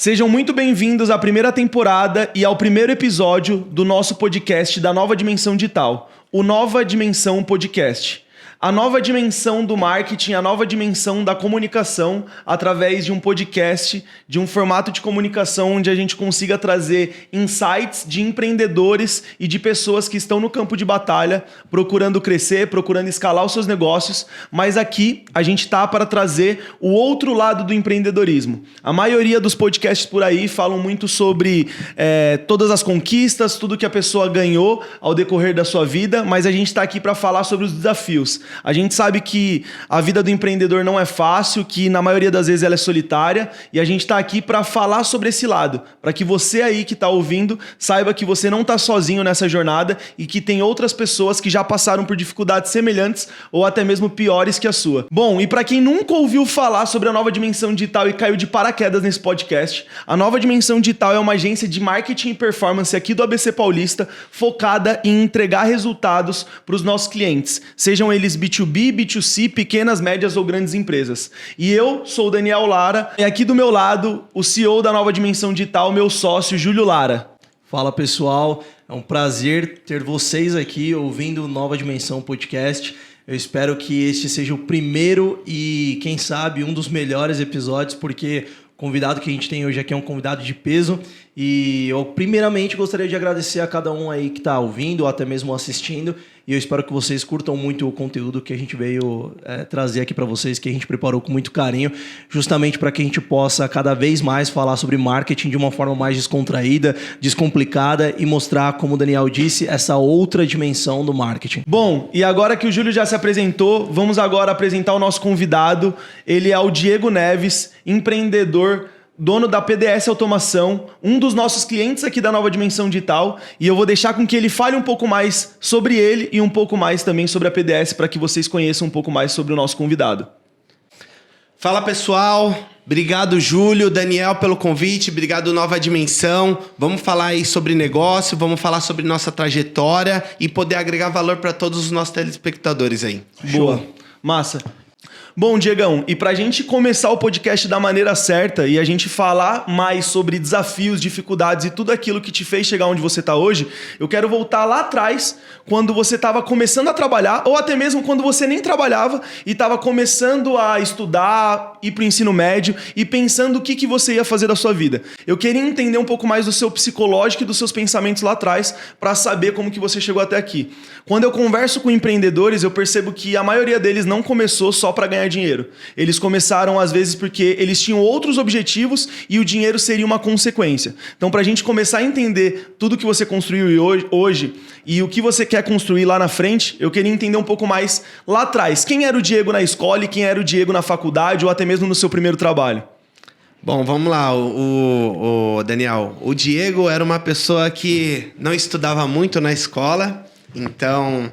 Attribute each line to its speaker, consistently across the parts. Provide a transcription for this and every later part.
Speaker 1: Sejam muito bem-vindos à primeira temporada e ao primeiro episódio do nosso podcast da Nova Dimensão Digital, o Nova Dimensão Podcast. A nova dimensão do marketing, a nova dimensão da comunicação através de um podcast, de um formato de comunicação onde a gente consiga trazer insights de empreendedores e de pessoas que estão no campo de batalha, procurando crescer, procurando escalar os seus negócios, mas aqui a gente está para trazer o outro lado do empreendedorismo. A maioria dos podcasts por aí falam muito sobre todas as conquistas, tudo que a pessoa ganhou ao decorrer da sua vida, mas a gente está aqui para falar sobre os desafios. A gente sabe que a vida do empreendedor não é fácil, que na maioria das vezes ela é solitária, e a gente está aqui para falar sobre esse lado, para que você aí que está ouvindo saiba que você não está sozinho nessa jornada e que tem outras pessoas que já passaram por dificuldades semelhantes ou até mesmo piores que a sua. Bom, e para quem nunca ouviu falar sobre a Nova Dimensão Digital e caiu de paraquedas nesse podcast, a Nova Dimensão Digital é uma agência de marketing e performance aqui do ABC Paulista, focada em entregar resultados para os nossos clientes, sejam eles B2B, B2C, pequenas, médias ou grandes empresas. E eu sou o Daniel Lara e aqui do meu lado o CEO da Nova Dimensão Digital, meu sócio Júlio Lara.
Speaker 2: Fala pessoal, é um prazer ter vocês aqui ouvindo o Nova Dimensão Podcast. Eu espero que este seja o primeiro e quem sabe um dos melhores episódios, porque o convidado que a gente tem hoje aqui é um convidado de peso. E eu primeiramente gostaria de agradecer a cada um aí que está ouvindo ou até mesmo assistindo. E eu espero que vocês curtam muito o conteúdo que a gente veio trazer aqui para vocês, que a gente preparou com muito carinho, justamente para que a gente possa cada vez mais falar sobre marketing de uma forma mais descontraída, descomplicada e mostrar, como o Daniel disse, essa outra dimensão do marketing.
Speaker 1: Bom, e agora que o Júlio já se apresentou, vamos agora apresentar o nosso convidado. Ele é o Diego Neves, empreendedor, dono da PDS Automação, um dos nossos clientes aqui da Nova Dimensão Digital, e eu vou deixar com que ele fale um pouco mais sobre ele e um pouco mais também sobre a PDS para que vocês conheçam um pouco mais sobre o nosso convidado.
Speaker 3: Fala pessoal, obrigado Júlio, Daniel pelo convite, obrigado Nova Dimensão. Vamos falar aí sobre negócio, vamos falar sobre nossa trajetória e poder agregar valor para todos os nossos telespectadores aí.
Speaker 1: Boa, massa. Bom, Diegão, e para a gente começar o podcast da maneira certa e a gente falar mais sobre desafios, dificuldades e tudo aquilo que te fez chegar onde você está hoje, eu quero voltar lá atrás, quando você estava começando a trabalhar, ou até mesmo quando você nem trabalhava e estava começando a estudar, ir para o ensino médio e pensando o que você ia fazer da sua vida. Eu queria entender um pouco mais do seu psicológico e dos seus pensamentos lá atrás para saber como que você chegou até aqui. Quando eu converso com empreendedores, eu percebo que a maioria deles não começou só para ganhar dinheiro. Eles começaram, às vezes, porque eles tinham outros objetivos e o dinheiro seria uma consequência. Então, para a gente começar a entender tudo que você construiu hoje e o que você quer construir lá na frente, eu queria entender um pouco mais lá atrás. Quem era o Diego na escola e quem era o Diego na faculdade ou até mesmo no seu primeiro trabalho?
Speaker 3: Bom, vamos lá, o Daniel. O Diego era uma pessoa que não estudava muito na escola, então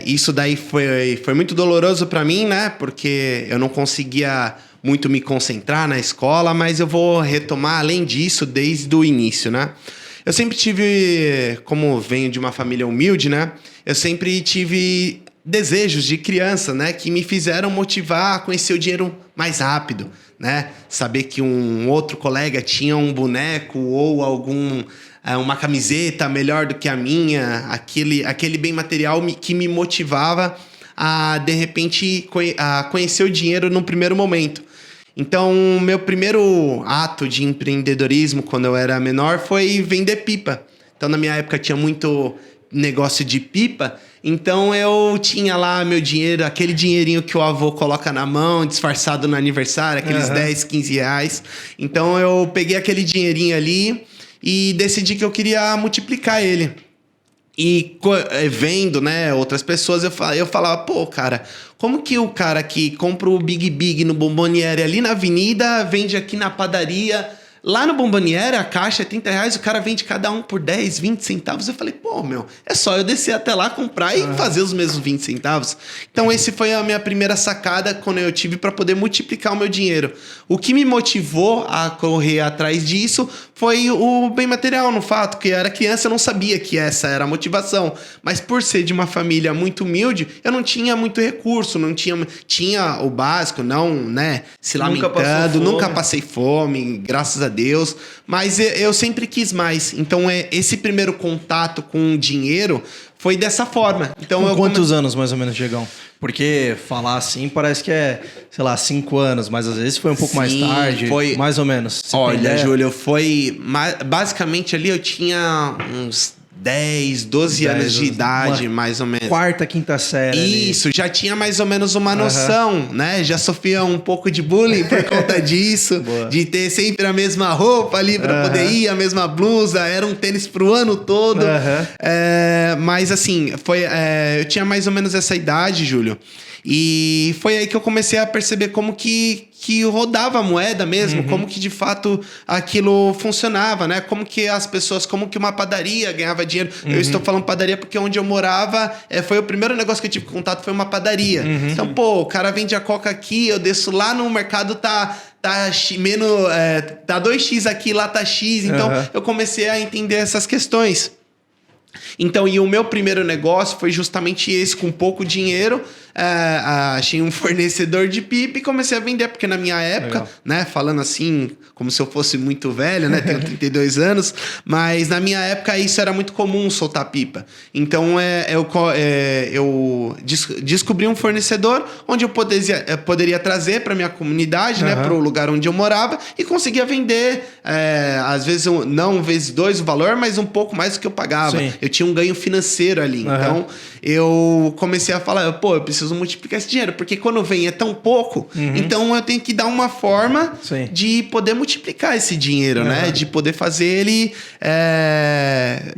Speaker 3: isso daí foi muito doloroso para mim, né? Porque eu não conseguia muito me concentrar na escola, mas eu vou retomar além disso desde o início, né? Eu sempre tive, como venho de uma família humilde, né? Eu sempre tive desejos de criança, né? Que me fizeram motivar a conhecer o dinheiro mais rápido, né? Saber que um outro colega tinha um boneco ou uma camiseta melhor do que a minha, aquele bem material que me motivava a, de repente, a conhecer o dinheiro no primeiro momento. Então, meu primeiro ato de empreendedorismo, quando eu era menor, foi vender pipa. Então, na minha época, tinha muito negócio de pipa. Então, eu tinha lá meu dinheiro, aquele dinheirinho que o avô coloca na mão, disfarçado no aniversário, aqueles 10, 15 reais. Então, eu peguei aquele dinheirinho ali e decidi que eu queria multiplicar ele. E vendo, né, outras pessoas, eu falava, pô, cara, como que o cara que compra o Big no Bomboniere ali na avenida, vende aqui na padaria Lá no Bomboniere, a caixa é R$30, o cara vende cada um por 10, 20 centavos. Eu falei, pô, meu, é só eu descer até lá, comprar e fazer os mesmos 20 centavos. Então, esse foi a minha primeira sacada quando eu tive para poder multiplicar o meu dinheiro. O que me motivou a correr atrás disso foi o bem material, no fato que eu era criança, eu não sabia que essa era a motivação. Mas por ser de uma família muito humilde, eu não tinha muito recurso, não tinha o básico, não, né, se lamentando, nunca passei fome, graças a Deus, mas eu sempre quis mais. Então, esse primeiro contato com o dinheiro foi dessa forma. Então,
Speaker 2: com quantos anos, mais ou menos, Diegão? Porque falar assim parece que é, sei lá, 5 anos, mas às vezes foi um pouco mais tarde, foi mais ou menos.
Speaker 3: Olha, Júlio, foi... Basicamente ali eu tinha uns 10, 12 anos de idade, mais ou menos.
Speaker 2: Quarta, quinta série.
Speaker 3: Isso, já tinha mais ou menos uma noção, né? Já sofria um pouco de bullying por conta disso, de ter sempre a mesma roupa ali pra poder ir, a mesma blusa, era um tênis pro ano todo. Mas assim, eu tinha mais ou menos essa idade, Júlio. E foi aí que eu comecei a perceber como que rodava a moeda mesmo, como que de fato aquilo funcionava, né? Como que as pessoas, como que uma padaria ganhava dinheiro. Eu estou falando padaria porque onde eu morava, foi o primeiro negócio que eu tive contato, foi uma padaria. Então, pô, o cara vende a coca aqui, eu desço lá no mercado, tá 2x aqui, lá tá X. Então, eu comecei a entender essas questões. Então, e o meu primeiro negócio foi justamente esse, com pouco dinheiro. Achei um fornecedor de pipa e comecei a vender, porque na minha época, né, falando assim, como se eu fosse muito velho, né, tenho 32 anos, mas na minha época isso era muito comum, soltar pipa. Então, eu descobri um fornecedor onde eu poderia trazer para minha comunidade, né, para o lugar onde eu morava, e conseguia vender, às vezes, não vezes 2 o valor, mas um pouco mais do que eu pagava. Sim. Eu tinha um ganho financeiro ali. Então, eu comecei a falar, pô, eu preciso multiplicar esse dinheiro, porque quando vem é tão pouco, então eu tenho que dar uma forma de poder multiplicar esse dinheiro, né? De poder fazer ele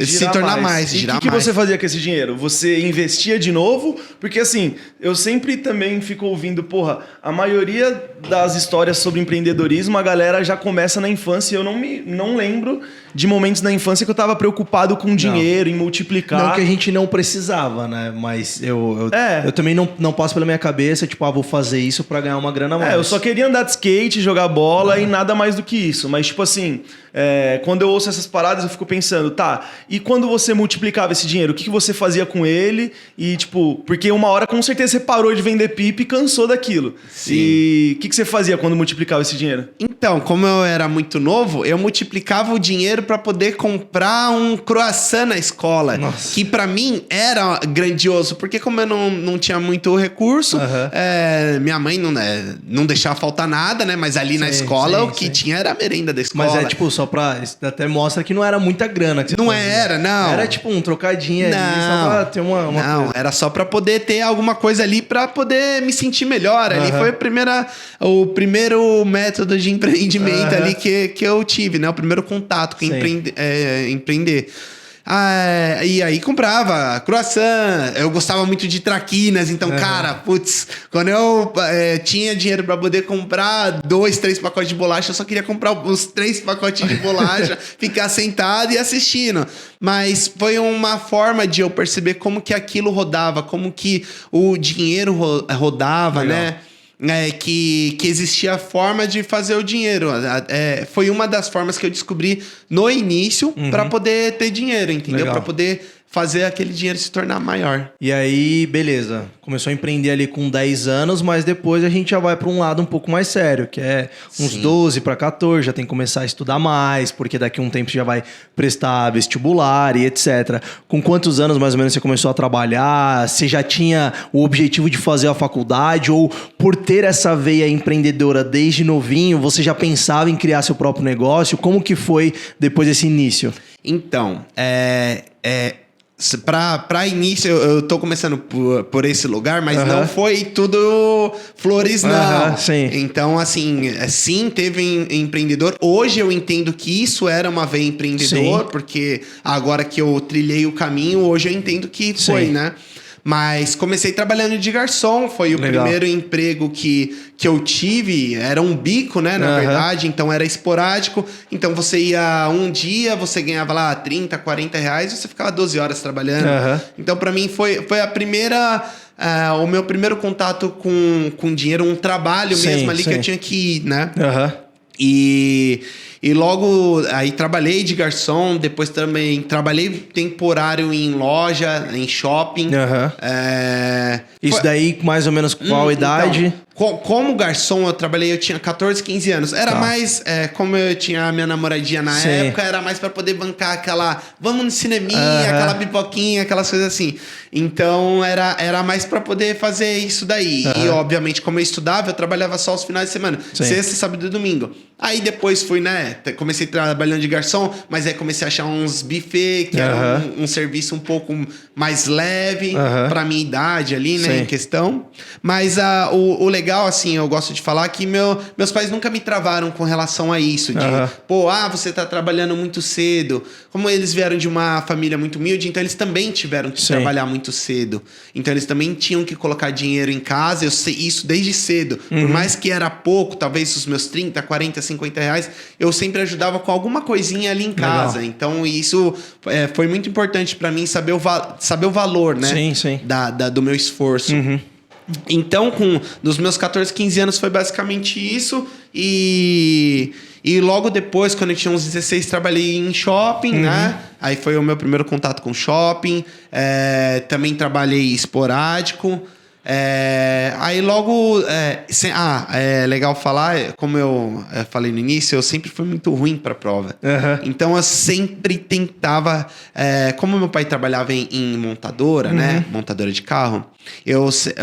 Speaker 3: se tornar mais.
Speaker 1: E o que você fazia com esse dinheiro? Você investia de novo? Porque assim, eu sempre também fico ouvindo, porra, a maioria das histórias sobre empreendedorismo, a galera já começa na infância, e eu não lembro de momentos na infância que eu tava preocupado com dinheiro, em multiplicar.
Speaker 2: Não que a gente não precisava, né? Mas eu também não passo pela minha cabeça, tipo, vou fazer isso pra ganhar uma grana a mais.
Speaker 1: Eu só queria andar de skate, jogar bola e nada mais do que isso. Mas, tipo assim, quando eu ouço essas paradas, eu fico pensando, tá, e quando você multiplicava esse dinheiro, o que você fazia com ele? E, tipo, porque uma hora, com certeza, você parou de vender pipa e cansou daquilo. Sim. E o que você fazia quando multiplicava esse dinheiro?
Speaker 3: Então, como eu era muito novo, eu multiplicava o dinheiro para poder comprar um croissant na escola. Nossa. Que para mim era grandioso, porque como eu não tinha muito recurso, minha mãe não deixava faltar nada, né? Mas ali na escola o que tinha era a merenda da escola.
Speaker 2: Mas tipo, só pra... Até mostra que não era muita grana que você fazia.
Speaker 3: Não.
Speaker 2: Era tipo um trocadinho ali, só pra ter uma
Speaker 3: Não, era só pra poder ter alguma coisa ali pra poder me sentir melhor. Ali foi o primeiro método de empreendimento ali que eu tive, né? O primeiro contato com empreender. E aí comprava croissant, eu gostava muito de traquinas, então, cara, quando eu tinha dinheiro pra poder comprar 2, 3 pacotes de bolacha, eu só queria comprar uns 3 pacotes de bolacha, ficar sentado e assistindo. Mas foi uma forma de eu perceber como que aquilo rodava, como que o dinheiro rodava, né? Que existia a forma de fazer o dinheiro. Foi uma das formas que eu descobri no início para poder ter dinheiro, entendeu? Para poder fazer aquele dinheiro se tornar maior.
Speaker 2: E aí, beleza. Começou a empreender ali com 10 anos, mas depois a gente já vai para um lado um pouco mais sério, que é uns 12 para 14, já tem que começar a estudar mais, porque daqui a um tempo você já vai prestar vestibular e etc. Com quantos anos mais ou menos você começou a trabalhar? Você já tinha o objetivo de fazer a faculdade? Ou por ter essa veia empreendedora desde novinho, você já pensava em criar seu próprio negócio? Como que foi depois desse início?
Speaker 3: Então, Pra início, eu tô começando por esse lugar, mas não foi tudo flores, não.
Speaker 2: Sim.
Speaker 3: Então, assim, sim, teve empreendedor. Hoje eu entendo que isso era uma veia empreendedor, porque agora que eu trilhei o caminho, hoje eu entendo que foi, né? Mas comecei trabalhando de garçom, foi o primeiro emprego que eu tive, era um bico, né, na verdade, então era esporádico. Então você ia um dia, você ganhava lá 30, 40 reais, você ficava 12 horas trabalhando. Então para mim foi a primeira... o meu primeiro contato com dinheiro, um trabalho mesmo ali que eu tinha que ir, né? E logo aí trabalhei de garçom, depois também trabalhei temporário em loja, em shopping.
Speaker 2: Isso daí, mais ou menos qual idade?
Speaker 3: Então, como garçom, eu tinha 14, 15 anos. Era mais, como eu tinha a minha namoradinha na época, era mais pra poder bancar aquela, vamos no cineminha, aquela pipoquinha, aquelas coisas assim. Então, era mais pra poder fazer isso daí. E, obviamente, como eu estudava, eu trabalhava só os finais de semana. Sexta, sábado e domingo. Aí, depois fui, né, comecei trabalhando de garçom, mas aí comecei a achar uns buffet, que era um serviço um pouco mais leve pra minha idade ali, né, em questão. Mas o legal, assim, eu gosto de falar que meus pais nunca me travaram com relação a isso. De, você tá trabalhando muito cedo. Como eles vieram de uma família muito humilde, então eles também tiveram que trabalhar muito cedo. Então eles também tinham que colocar dinheiro em casa. Eu sei isso desde cedo. Por mais que era pouco, talvez os meus 30, 40, 50 reais, eu sempre ajudava com alguma coisinha ali em casa. Então isso foi muito importante pra mim saber o valor, né? Do meu esforço. Então, dos meus 14, 15 anos foi basicamente isso. E logo depois, quando eu tinha uns 16, trabalhei em shopping, né? Aí foi o meu primeiro contato com shopping. Também trabalhei esporádico. Aí logo... é legal falar, como eu falei no início, eu sempre fui muito ruim pra prova. Então eu sempre tentava... como meu pai trabalhava em montadora, né? Montadora de carro.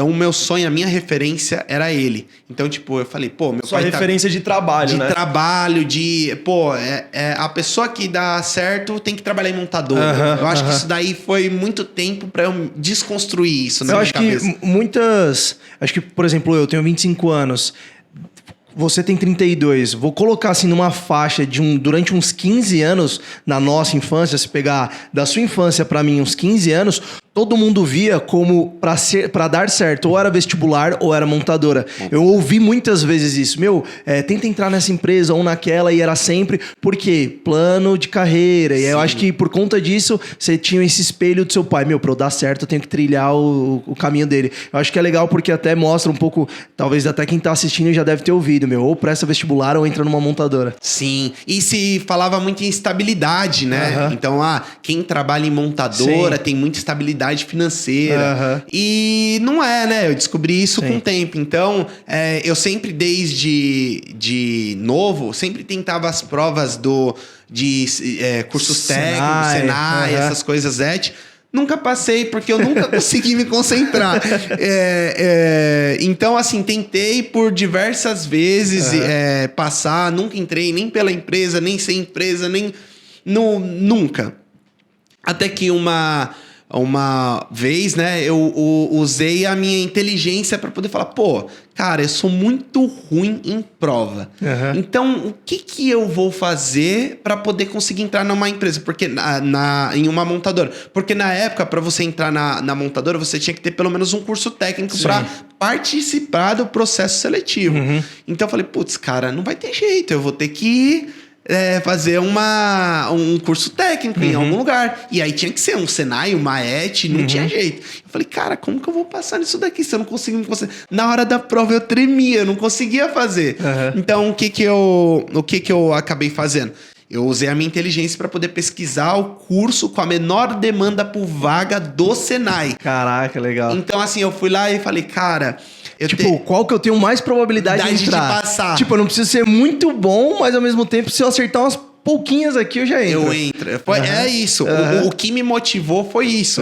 Speaker 3: O meu sonho, a minha referência era ele. Então, tipo, eu falei, pô, meu
Speaker 1: Sua
Speaker 3: pai...
Speaker 1: referência de trabalho, né?
Speaker 3: De trabalho, a pessoa que dá certo tem que trabalhar em montadora. Eu acho que isso daí foi muito tempo pra eu desconstruir isso na minha cabeça.
Speaker 2: Acho que, por exemplo, eu tenho 25 anos... Você tem 32. Vou colocar assim numa faixa durante uns 15 anos na nossa infância, se pegar da sua infância pra mim uns 15 anos, todo mundo via como pra dar certo, ou era vestibular ou era montadora. Eu ouvi muitas vezes isso. Tenta entrar nessa empresa ou naquela, e era sempre porque plano de carreira. E eu acho que por conta disso, você tinha esse espelho do seu pai. Pra eu dar certo, eu tenho que trilhar o caminho dele. Eu acho que é legal porque até mostra um pouco, talvez até quem tá assistindo já deve ter ouvido, ou presta vestibular ou entra numa montadora.
Speaker 3: Sim, e se falava muito em estabilidade, né? Então, quem trabalha em montadora tem muita estabilidade financeira. E não é, né? Eu descobri isso com o tempo. Então, eu sempre, desde novo, sempre tentava as provas de cursos técnicos, Senai, essas coisas, Nunca passei, porque eu nunca consegui me concentrar. Então, assim, tentei por diversas vezes passar. Nunca entrei nem pela empresa, nem sem empresa, nunca. Até que uma vez, né, eu usei a minha inteligência para poder falar, cara, eu sou muito ruim em prova. Então, o que eu vou fazer para poder conseguir entrar numa empresa? Porque em uma montadora. Porque na época, para você entrar na montadora, você tinha que ter pelo menos um curso técnico para participar do processo seletivo. Então, eu falei, putz, cara, não vai ter jeito. Eu vou ter que fazer um curso técnico em algum lugar. E aí tinha que ser um Senai, uma ET, não tinha jeito. Eu falei, cara, como que eu vou passar nisso daqui se eu não consigo me concentrar? Na hora da prova eu tremia, eu não conseguia fazer. Então, o que eu acabei fazendo? Eu usei a minha inteligência para poder pesquisar o curso com a menor demanda por vaga do Senai.
Speaker 2: Caraca, legal.
Speaker 3: Então, assim, eu fui lá e falei, cara...
Speaker 2: qual que eu tenho mais probabilidade de entrar?
Speaker 3: De passar.
Speaker 2: Eu não preciso ser muito bom, mas ao mesmo tempo, se eu acertar umas pouquinhas aqui, eu já entro.
Speaker 3: Eu entro. É isso. O que me motivou foi isso.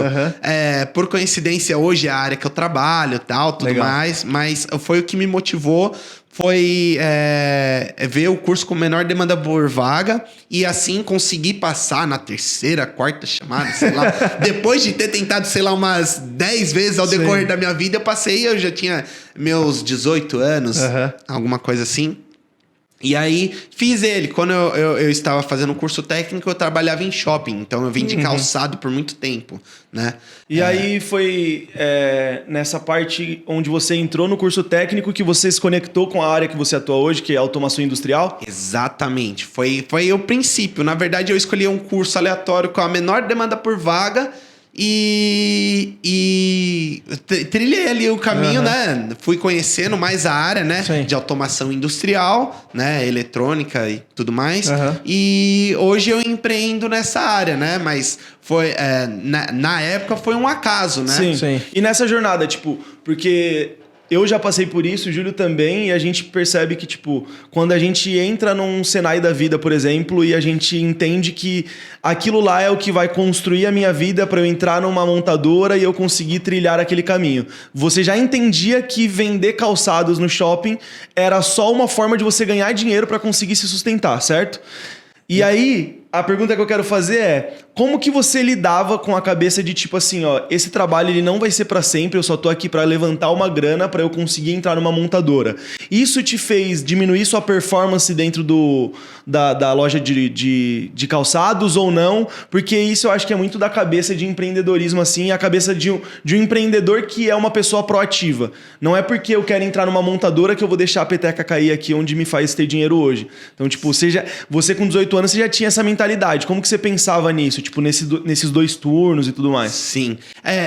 Speaker 3: Por coincidência, hoje é a área que eu trabalho, tudo mais, mas foi o que me motivou. Foi ver o curso com menor demanda por vaga e assim conseguir passar na terceira, quarta chamada, sei lá. Depois de ter tentado, sei lá, umas 10 vezes ao decorrer da minha vida, eu já tinha meus 18 anos, alguma coisa assim. E aí, fiz ele. Quando eu estava fazendo um curso técnico, eu trabalhava em shopping. Então, eu vendi calçado por muito tempo, né?
Speaker 1: E aí foi nessa parte onde você entrou no curso técnico que você se conectou com a área que você atua hoje, que é automação industrial?
Speaker 3: Exatamente. Foi o princípio. Na verdade, eu escolhi um curso aleatório com a menor demanda por vaga e trilhei ali o caminho, né? Fui conhecendo mais a área, né?
Speaker 2: Sim.
Speaker 3: De automação industrial, né? Eletrônica e tudo mais. E hoje eu empreendo nessa área, né? Mas foi na época foi um acaso, né?
Speaker 1: Sim. E nessa jornada, tipo, porque eu já passei por isso, o Júlio também, e a gente percebe que, tipo, quando a gente entra num Senai da vida, por exemplo, e a gente entende que aquilo lá é o que vai construir a minha vida para eu entrar numa montadora e eu conseguir trilhar aquele caminho. Você já entendia que vender calçados no shopping era só uma forma de você ganhar dinheiro para conseguir se sustentar, certo? E aí, a pergunta que eu quero fazer é: como que você lidava com a cabeça de tipo assim, ó, esse trabalho ele não vai ser pra sempre, eu só tô aqui pra levantar uma grana pra eu conseguir entrar numa montadora. Isso te fez diminuir sua performance dentro da loja de calçados ou não? Porque isso eu acho que é muito da cabeça de empreendedorismo, assim, a cabeça de um empreendedor que é uma pessoa proativa. Não é porque eu quero entrar numa montadora que eu vou deixar a peteca cair aqui onde me faz ter dinheiro hoje. Então, tipo, você com 18 anos, você já tinha essa mentalidade. Como que você pensava nisso? Tipo, nesses 2 turnos e tudo mais?
Speaker 3: Sim.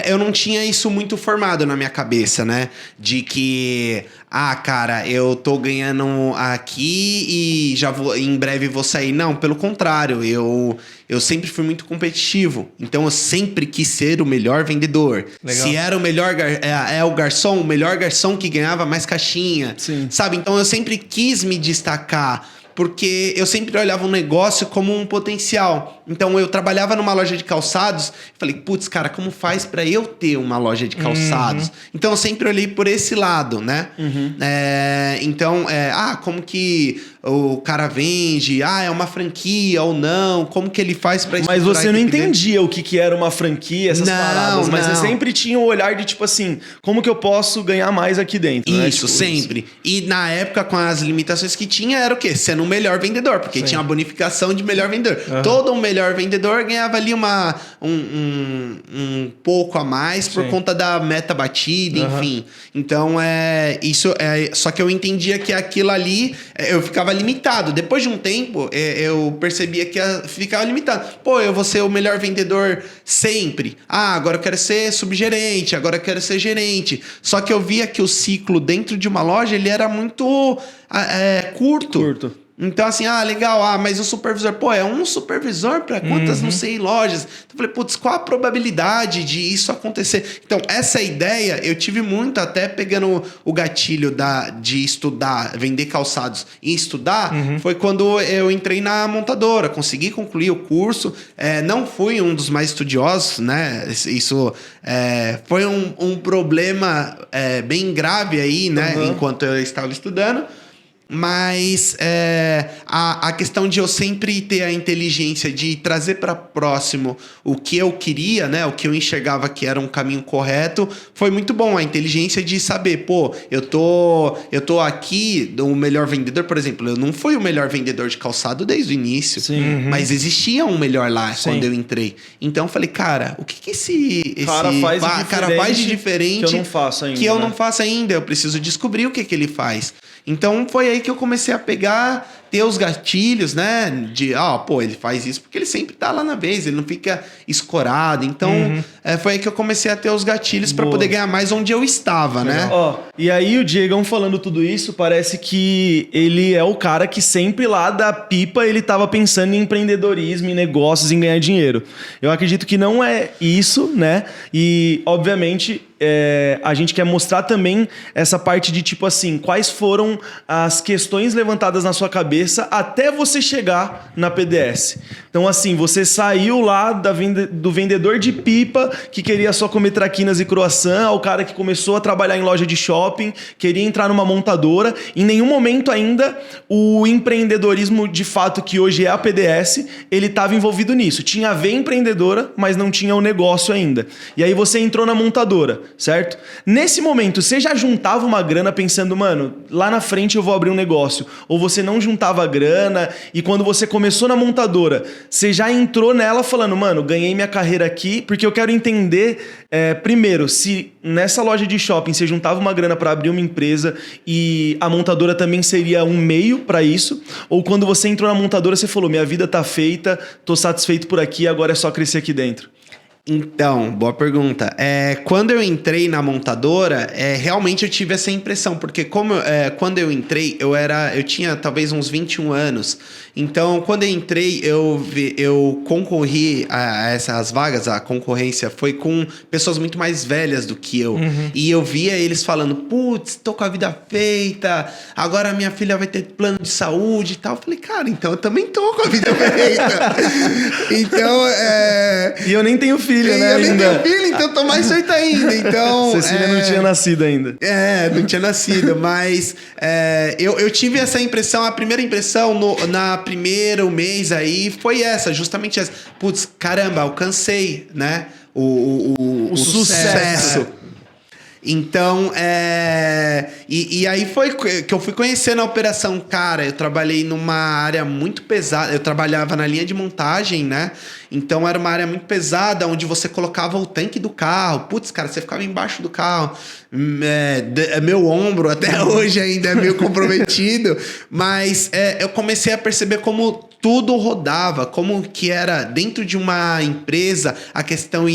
Speaker 3: Eu não tinha isso muito formado na minha cabeça, né? De que, cara, eu tô ganhando aqui e já em breve vou sair. Não, pelo contrário, eu sempre fui muito competitivo. Então eu sempre quis ser o melhor vendedor.
Speaker 2: Legal.
Speaker 3: Se era o melhor o melhor garçom que ganhava mais caixinha.
Speaker 1: Sim.
Speaker 3: Sabe? Então eu sempre quis me destacar. Porque eu sempre olhava um negócio como um potencial. Então, eu trabalhava numa loja de calçados. Falei, putz, cara, como faz pra eu ter uma loja de calçados? Então, eu sempre olhei por esse lado, né? Então, como que o cara vende? É uma franquia ou não? Como que ele faz pra
Speaker 1: Mas você não entendia o que era uma franquia, essas paradas. Mas você sempre tinha o olhar de tipo assim, como que eu posso ganhar mais aqui dentro?
Speaker 3: Isso,
Speaker 1: né?
Speaker 3: sempre. Isso. E na época, com as limitações que tinha, era o quê? Sendo o melhor vendedor, porque tinha a bonificação de melhor vendedor. Todo um melhor vendedor ganhava ali um pouco a mais por conta da meta batida, enfim. Então, só que eu entendia que aquilo ali, eu ficava limitado. Depois de um tempo, eu percebia que ficava limitado. Pô, eu vou ser o melhor vendedor sempre. Agora eu quero ser subgerente, agora eu quero ser gerente. Só que eu via que o ciclo dentro de uma loja, ele era muito curto. Então, assim, legal, mas o supervisor, é um supervisor para quantas, não sei, lojas. Então, eu falei, putz, qual a probabilidade de isso acontecer? Então, essa ideia eu tive muito, até pegando o gatilho de estudar, vender calçados e estudar, foi quando eu entrei na montadora, consegui concluir o curso, não fui um dos mais estudiosos, né? Isso foi um problema bem grave aí, né? Enquanto eu estava estudando. Mas a questão de eu sempre ter a inteligência de trazer para próximo o que eu queria, né? O que eu enxergava que era um caminho correto, foi muito bom. A inteligência de saber, eu tô aqui, o melhor vendedor, por exemplo, eu não fui o melhor vendedor de calçado desde o início. Mas existia um melhor lá quando eu entrei. Então eu falei, cara, o que esse cara faz de diferente
Speaker 1: que eu não faço ainda?
Speaker 3: Que eu não faço ainda. Eu preciso descobrir o que ele faz. Então foi aí que eu comecei a ter os gatilhos, né? De, ele faz isso porque ele sempre tá lá na vez, ele não fica escorado. Então foi aí que eu comecei a ter os gatilhos para poder ganhar mais onde eu estava, né?
Speaker 1: E aí o Diegão falando tudo isso, parece que ele é o cara que sempre lá da pipa ele tava pensando em empreendedorismo, em negócios, em ganhar dinheiro. Eu acredito que não é isso, né? E, obviamente, a gente quer mostrar também essa parte de tipo assim, quais foram as questões levantadas na sua cabeça até você chegar na PDS. Então assim, você saiu lá do vendedor de pipa que queria só comer traquinas e croissant, ao cara que começou a trabalhar em loja de shopping, queria entrar numa montadora. Em nenhum momento ainda o empreendedorismo de fato que hoje é a PDS, ele estava envolvido nisso. Tinha a veia empreendedora, mas não tinha o negócio ainda. E aí você entrou na montadora. certo? Nesse momento, você já juntava uma grana pensando, mano, lá na frente eu vou abrir um negócio. Ou você não juntava grana e quando você começou na montadora, você já entrou nela falando, mano, ganhei minha carreira aqui, porque eu quero entender, primeiro, se nessa loja de shopping você juntava uma grana para abrir uma empresa e a montadora também seria um meio para isso, ou quando você entrou na montadora você falou, minha vida tá feita, tô satisfeito por aqui, agora é só crescer aqui dentro.
Speaker 3: Então, boa pergunta. Quando eu entrei na montadora, realmente eu tive essa impressão, porque quando eu entrei, eu tinha talvez uns 21 anos. Então, quando eu entrei, eu concorri a essas vagas, a concorrência foi com pessoas muito mais velhas do que eu. Uhum. E eu via eles falando, putz, tô com a vida feita, agora minha filha vai ter plano de saúde e tal. Eu falei, cara, então eu também tô com a vida feita. Então,
Speaker 1: E eu nem tenho filho, né?
Speaker 3: Eu nem tenho filho, então eu tô mais feito ainda. Então,
Speaker 1: Cecília não tinha nascido ainda.
Speaker 3: Não tinha nascido, mas eu tive essa impressão, a primeira impressão na primeiro mês aí foi justamente essa. Putz, caramba, alcancei, né? O sucesso. Então, e aí foi que eu fui conhecendo a operação. Cara, eu trabalhei numa área muito pesada. Eu trabalhava na linha de montagem, né? Então, era uma área muito pesada, onde você colocava o tanque do carro. Putz, cara, você ficava embaixo do carro. Meu ombro até hoje ainda é meio comprometido. Mas eu comecei a perceber como tudo rodava, como que era dentro de uma empresa a questão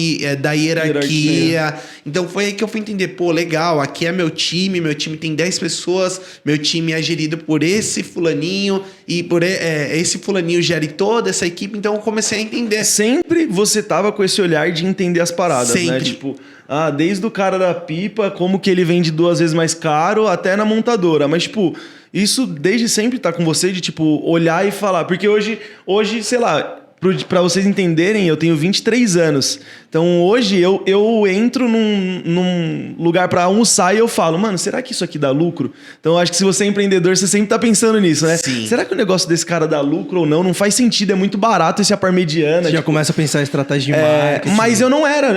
Speaker 3: da hierarquia. Então foi aí que eu fui entender, pô, legal, aqui é meu time tem 10 pessoas, meu time é gerido por esse fulaninho e por esse fulaninho gere toda essa equipe, então eu comecei a entender.
Speaker 1: Sempre você tava com esse olhar de entender as paradas,
Speaker 3: Sempre.
Speaker 1: né? Tipo, desde o cara da pipa, como que ele vende 2 vezes mais caro, até na montadora. Mas, tipo, isso desde sempre tá com você, de, tipo, olhar e falar. Porque hoje sei lá, pra vocês entenderem, eu tenho 23 anos. Então, hoje, eu entro num lugar pra almoçar e eu falo, mano, será que isso aqui dá lucro? Então, eu acho que se você é empreendedor, você sempre tá pensando nisso, né?
Speaker 3: Sim.
Speaker 1: Será que o negócio desse cara dá lucro ou não? Não faz sentido, é muito barato esse par mediana.
Speaker 2: Você já começa a pensar em estratégia de marketing.
Speaker 1: Mas eu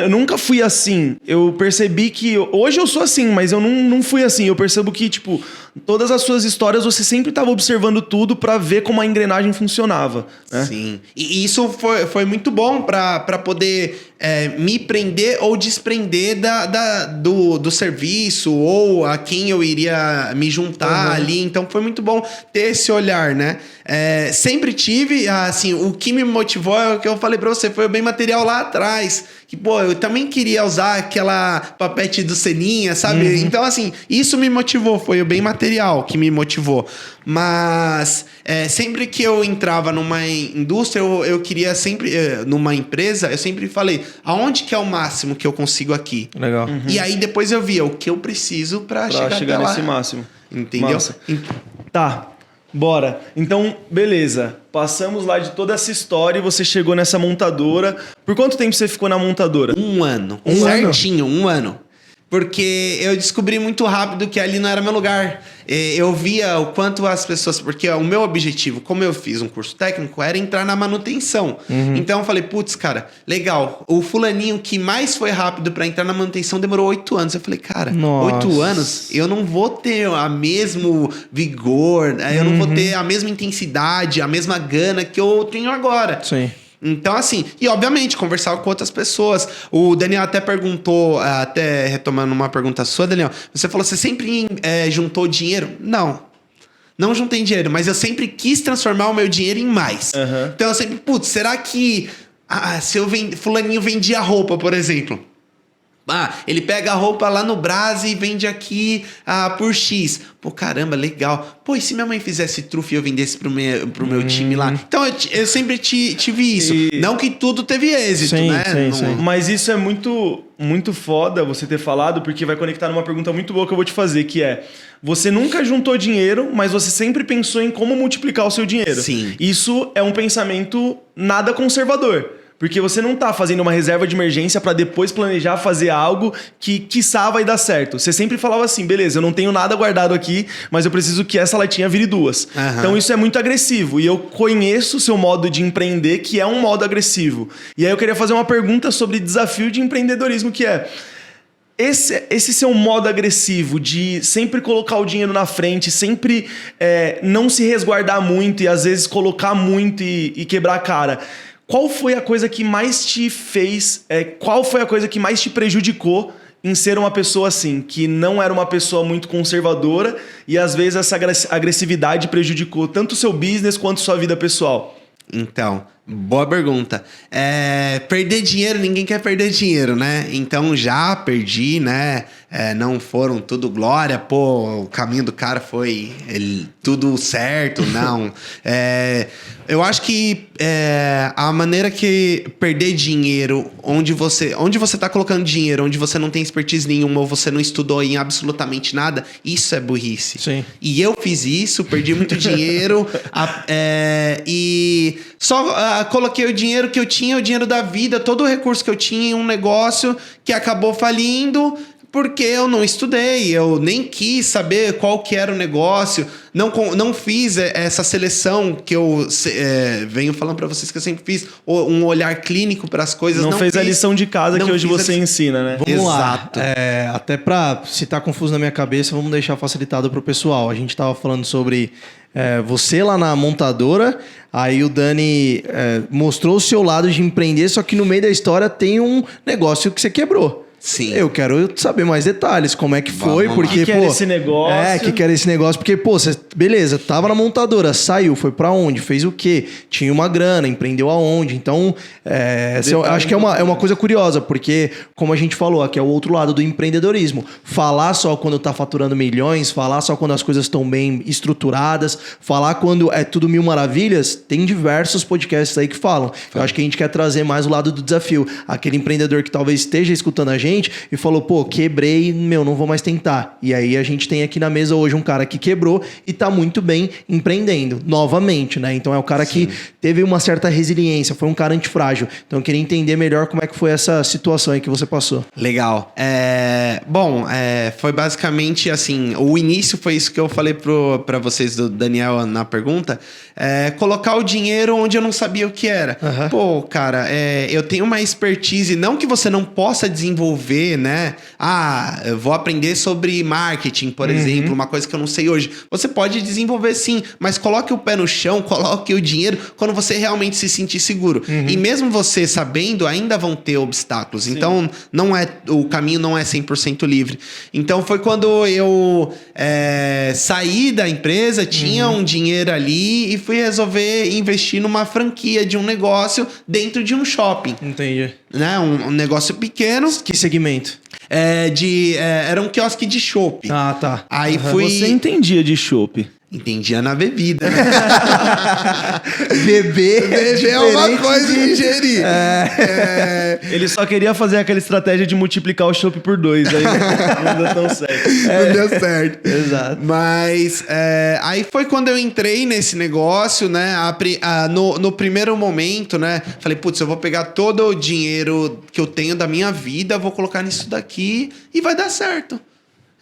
Speaker 1: nunca fui assim. Eu percebi que... Hoje eu sou assim, mas eu não fui assim. Eu percebo que, tipo, todas as suas histórias, você sempre tava observando tudo pra ver como a engrenagem funcionava, né?
Speaker 3: Sim. E isso foi muito bom pra poder me prender ou desprender do serviço ou a quem eu iria me juntar ali. Então foi muito bom ter esse olhar, né? Sempre tive, assim, o que me motivou é o que eu falei pra você, foi o bem material lá atrás. Que, pô, eu também queria usar aquela papete do Seninha, sabe? Uhum. Então, assim, isso me motivou, foi o bem material que me motivou. Mas sempre que eu entrava numa indústria, eu queria sempre, numa empresa, eu sempre falei, aonde que é o máximo que eu consigo aqui?
Speaker 2: Legal.
Speaker 3: Uhum. E aí depois eu via o que eu preciso pra chegar
Speaker 1: nesse máximo.
Speaker 3: Entendeu?
Speaker 1: Massa. Tá. Bora. Então, beleza. Passamos lá de toda essa história e você chegou nessa montadora. Por quanto tempo você ficou na montadora?
Speaker 3: 1 ano. Certinho, 1 ano. Porque eu descobri muito rápido que ali não era meu lugar. Eu via o quanto as pessoas... Porque o meu objetivo, como eu fiz um curso técnico, era entrar na manutenção. Uhum. Então eu falei, putz, cara, legal. O fulaninho que mais foi rápido pra entrar na manutenção demorou 8 anos. Eu falei, cara,
Speaker 2: Nossa.
Speaker 3: 8 anos, eu não vou ter a mesmo vigor, eu não vou ter a mesma intensidade, a mesma gana que eu tenho agora.
Speaker 2: Sim.
Speaker 3: Então, assim, e obviamente, conversar com outras pessoas. O Daniel até perguntou, até retomando uma pergunta sua, Daniel, você falou, você sempre juntou dinheiro? Não juntei dinheiro, mas eu sempre quis transformar o meu dinheiro em mais. Uhum. Então, eu sempre, putz, será que se fulaninho vendia roupa, por exemplo? Ele pega a roupa lá no Brás e vende aqui por X. Pô, caramba, legal. Pô, e se minha mãe fizesse trufa e eu vendesse pro meu time lá? Então, eu sempre tive isso. Não que tudo teve êxito,
Speaker 2: sim,
Speaker 3: né?
Speaker 2: Sim.
Speaker 1: Mas isso é muito, muito foda você ter falado, porque vai conectar numa pergunta muito boa que eu vou te fazer, que é... Você nunca juntou dinheiro, mas você sempre pensou em como multiplicar o seu dinheiro.
Speaker 3: Sim.
Speaker 1: Isso é um pensamento nada conservador. Porque você não tá fazendo uma reserva de emergência para depois planejar fazer algo que, quiçá, vai dar certo. Você sempre falava assim, beleza, eu não tenho nada guardado aqui, mas eu preciso que essa latinha vire 2. Uhum. Então isso é muito agressivo. E eu conheço o seu modo de empreender, que é um modo agressivo. E aí eu queria fazer uma pergunta sobre desafio de empreendedorismo, que é... esse seu modo agressivo de sempre colocar o dinheiro na frente, sempre não se resguardar muito e às vezes colocar muito e quebrar a cara. Qual foi a coisa que mais te fez... qual foi a coisa que mais te prejudicou em ser uma pessoa assim, que não era uma pessoa muito conservadora e às vezes essa agressividade prejudicou tanto o seu business quanto sua vida pessoal?
Speaker 3: Então, boa pergunta. Perder dinheiro, ninguém quer perder dinheiro, né? Então já perdi, né? Não foram tudo glória, pô, o caminho do cara foi tudo certo, não. Eu acho que a maneira que perder dinheiro, onde você tá colocando dinheiro, onde você não tem expertise nenhuma ou você não estudou em absolutamente nada, isso é burrice.
Speaker 2: Sim.
Speaker 3: E eu fiz isso, perdi muito dinheiro e só coloquei o dinheiro que eu tinha, o dinheiro da vida, todo o recurso que eu tinha em um negócio que acabou falindo porque eu não estudei, eu nem quis saber qual que era o negócio, não fiz essa seleção que eu venho falando para vocês que eu sempre fiz, um olhar clínico para as coisas.
Speaker 1: Não fez a lição de casa que hoje você ensina, né?
Speaker 2: Vamos
Speaker 3: Exato.
Speaker 2: lá. Até para se tá confuso na minha cabeça, vamos deixar facilitado pro pessoal. A gente tava falando sobre você lá na montadora, aí o Dani mostrou o seu lado de empreender, só que no meio da história tem um negócio que você quebrou.
Speaker 3: Sim.
Speaker 2: Eu quero saber mais detalhes, como é que foi, porque,
Speaker 1: que era esse negócio?
Speaker 2: que era esse negócio, porque, você, beleza, tava na montadora, saiu, foi pra onde, fez o quê? Tinha uma grana, empreendeu aonde, então, acho que é uma coisa curiosa, porque, como a gente falou, aqui é o outro lado do empreendedorismo, falar só quando tá faturando milhões, falar só quando as coisas estão bem estruturadas, falar quando é tudo mil maravilhas, tem diversos podcasts aí que falam. Eu acho que a gente quer trazer mais o lado do desafio, aquele empreendedor que talvez esteja escutando a gente e falou, pô, quebrei, não vou mais tentar. E aí a gente tem aqui na mesa hoje um cara que quebrou e tá muito bem empreendendo, novamente, né? Então é o cara que teve uma certa resiliência, foi um cara antifrágil. Então eu queria entender melhor como é que foi essa situação aí que você passou.
Speaker 3: Legal. Foi basicamente assim, o início foi isso que eu falei pra vocês do Daniel na pergunta, colocar o dinheiro onde eu não sabia o que era.
Speaker 2: Uhum.
Speaker 3: Pô, cara, eu tenho uma expertise, não que você não possa desenvolver, né? Eu vou aprender sobre marketing, por exemplo, uma coisa que eu não sei hoje. Você pode desenvolver sim, mas coloque o pé no chão, coloque o dinheiro quando você realmente se sentir seguro. E mesmo você sabendo, ainda vão ter obstáculos. Sim. Então, o caminho não é 100% livre. Então, foi quando eu saí da empresa, tinha um dinheiro ali e fui resolver investir numa franquia de um negócio dentro de um shopping.
Speaker 2: Entendi.
Speaker 3: Né? Um negócio pequeno.
Speaker 2: Que segmento?
Speaker 3: Era um quiosque de chopp.
Speaker 2: Ah, tá.
Speaker 3: Aí
Speaker 1: Você entendia de chopp?
Speaker 3: Entendia na bebida.
Speaker 2: Beber
Speaker 3: é uma coisa de ingerir.
Speaker 1: Ele só queria fazer aquela estratégia de multiplicar o chopp por 2. Aí não deu tão certo.
Speaker 3: Não deu certo.
Speaker 2: Exato.
Speaker 3: Mas aí foi quando eu entrei nesse negócio, né? No primeiro momento, né? Falei, putz, eu vou pegar todo o dinheiro que eu tenho da minha vida, vou colocar nisso daqui e vai dar certo.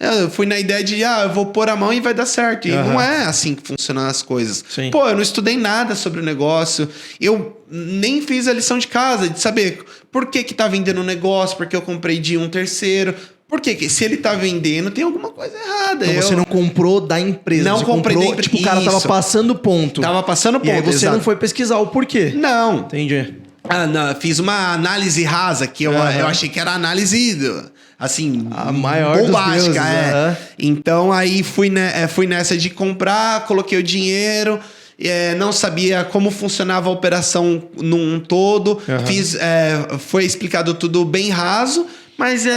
Speaker 3: Eu fui na ideia de, eu vou pôr a mão e vai dar certo. E não é assim que funcionam as coisas.
Speaker 2: Sim.
Speaker 3: Pô, eu não estudei nada sobre o negócio. Eu nem fiz a lição de casa, de saber por que tá vendendo o negócio, porque eu comprei de um terceiro. Por que se ele tá vendendo, tem alguma coisa errada.
Speaker 2: Então você não comprou da empresa.
Speaker 3: Não
Speaker 2: você
Speaker 3: comprei
Speaker 2: comprou,
Speaker 3: da empresa.
Speaker 2: Tipo, o cara tava passando ponto.
Speaker 3: Tava passando ponto,
Speaker 2: E aí você
Speaker 3: exato.
Speaker 2: não foi pesquisar o porquê.
Speaker 3: Não.
Speaker 2: Entendi.
Speaker 3: Não, fiz uma análise rasa, que eu achei que era análise... assim,
Speaker 2: a maior
Speaker 3: bombástica,
Speaker 2: dos deuses,
Speaker 3: Então aí fui nessa de comprar, coloquei o dinheiro, não sabia como funcionava a operação num todo, foi explicado tudo bem raso, mas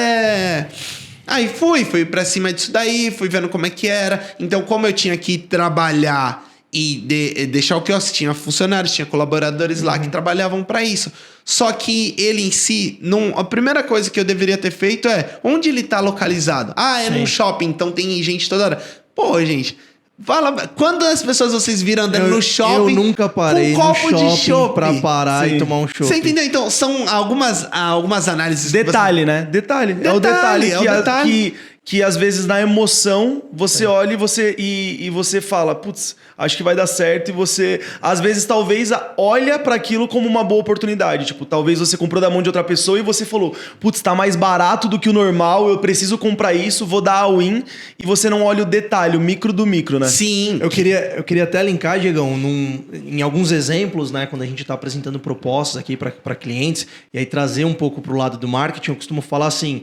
Speaker 3: aí fui pra cima disso daí, fui vendo como é que era. Então, como eu tinha que trabalhar e deixar o quiosque, tinha funcionários, tinha colaboradores lá que trabalhavam para isso. Só que ele em si, a primeira coisa que eu deveria ter feito onde ele tá localizado? Num shopping, então tem gente toda hora. Pô, gente, fala, quantas pessoas vocês viram andando no shopping?
Speaker 2: Eu nunca parei
Speaker 3: com um
Speaker 2: no
Speaker 3: copo de
Speaker 2: shopping
Speaker 3: chopp
Speaker 2: pra parar e tomar um chopp.
Speaker 3: Você entendeu? Então, são algumas análises...
Speaker 1: Detalhe, né? Detalhe. É o detalhe, que às vezes na emoção você olha e você fala, putz, acho que vai dar certo, e você às vezes talvez olha para aquilo como uma boa oportunidade. Tipo, talvez você comprou da mão de outra pessoa e você falou, putz, tá mais barato do que o normal, eu preciso comprar isso, vou dar all-in, e você não olha o detalhe, o micro do micro, né?
Speaker 3: Sim.
Speaker 2: Eu queria até linkar, Diegão, em alguns exemplos, né, quando a gente está apresentando propostas aqui para clientes, e aí trazer um pouco para o lado do marketing, eu costumo falar assim,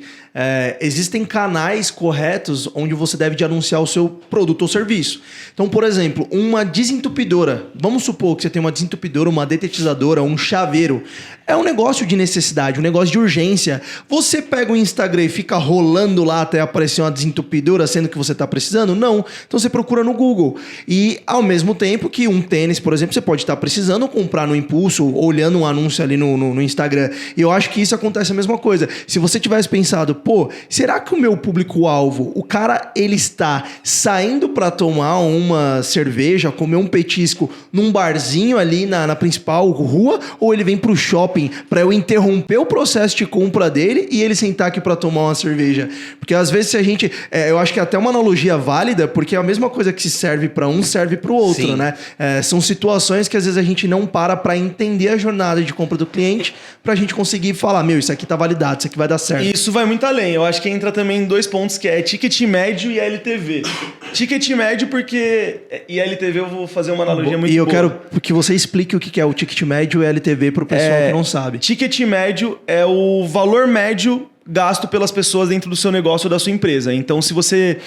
Speaker 2: existem canais corretos onde você deve de anunciar o seu produto ou serviço. Então, por exemplo, uma desentupidora. Vamos supor que você tem uma desentupidora, uma detetizadora, um chaveiro. É um negócio de necessidade, um negócio de urgência. Você pega o Instagram e fica rolando lá até aparecer uma desentupidora, sendo que você está precisando? Não. Então você procura no Google. E ao mesmo tempo que um tênis, por exemplo, você pode estar precisando comprar no impulso, olhando um anúncio ali no Instagram. E eu acho que isso acontece a mesma coisa. Se você tivesse pensado, pô, será que o meu público-alvo, o cara, ele está saindo para tomar uma cerveja, comer um petisco num barzinho ali na principal rua, ou ele vem pro shopping para eu interromper o processo de compra dele e ele sentar aqui para tomar uma cerveja? Porque às vezes se a gente... eu acho que é até uma analogia válida, porque é a mesma coisa que se serve para um, serve para o outro, sim, né? São situações que às vezes a gente não para entender a jornada de compra do cliente para a gente conseguir falar, meu, isso aqui tá validado, isso aqui vai dar certo.
Speaker 1: Isso vai muito além. Eu acho que entra também em 2 pontos, que é ticket médio e LTV. Ticket médio porque... E LTV eu vou fazer uma analogia muito boa.
Speaker 2: E eu quero que você explique o que é o ticket médio e LTV para o pessoal que não sabe.
Speaker 1: Ticket médio é o valor médio gasto pelas pessoas dentro do seu negócio ou da sua empresa. Então, se você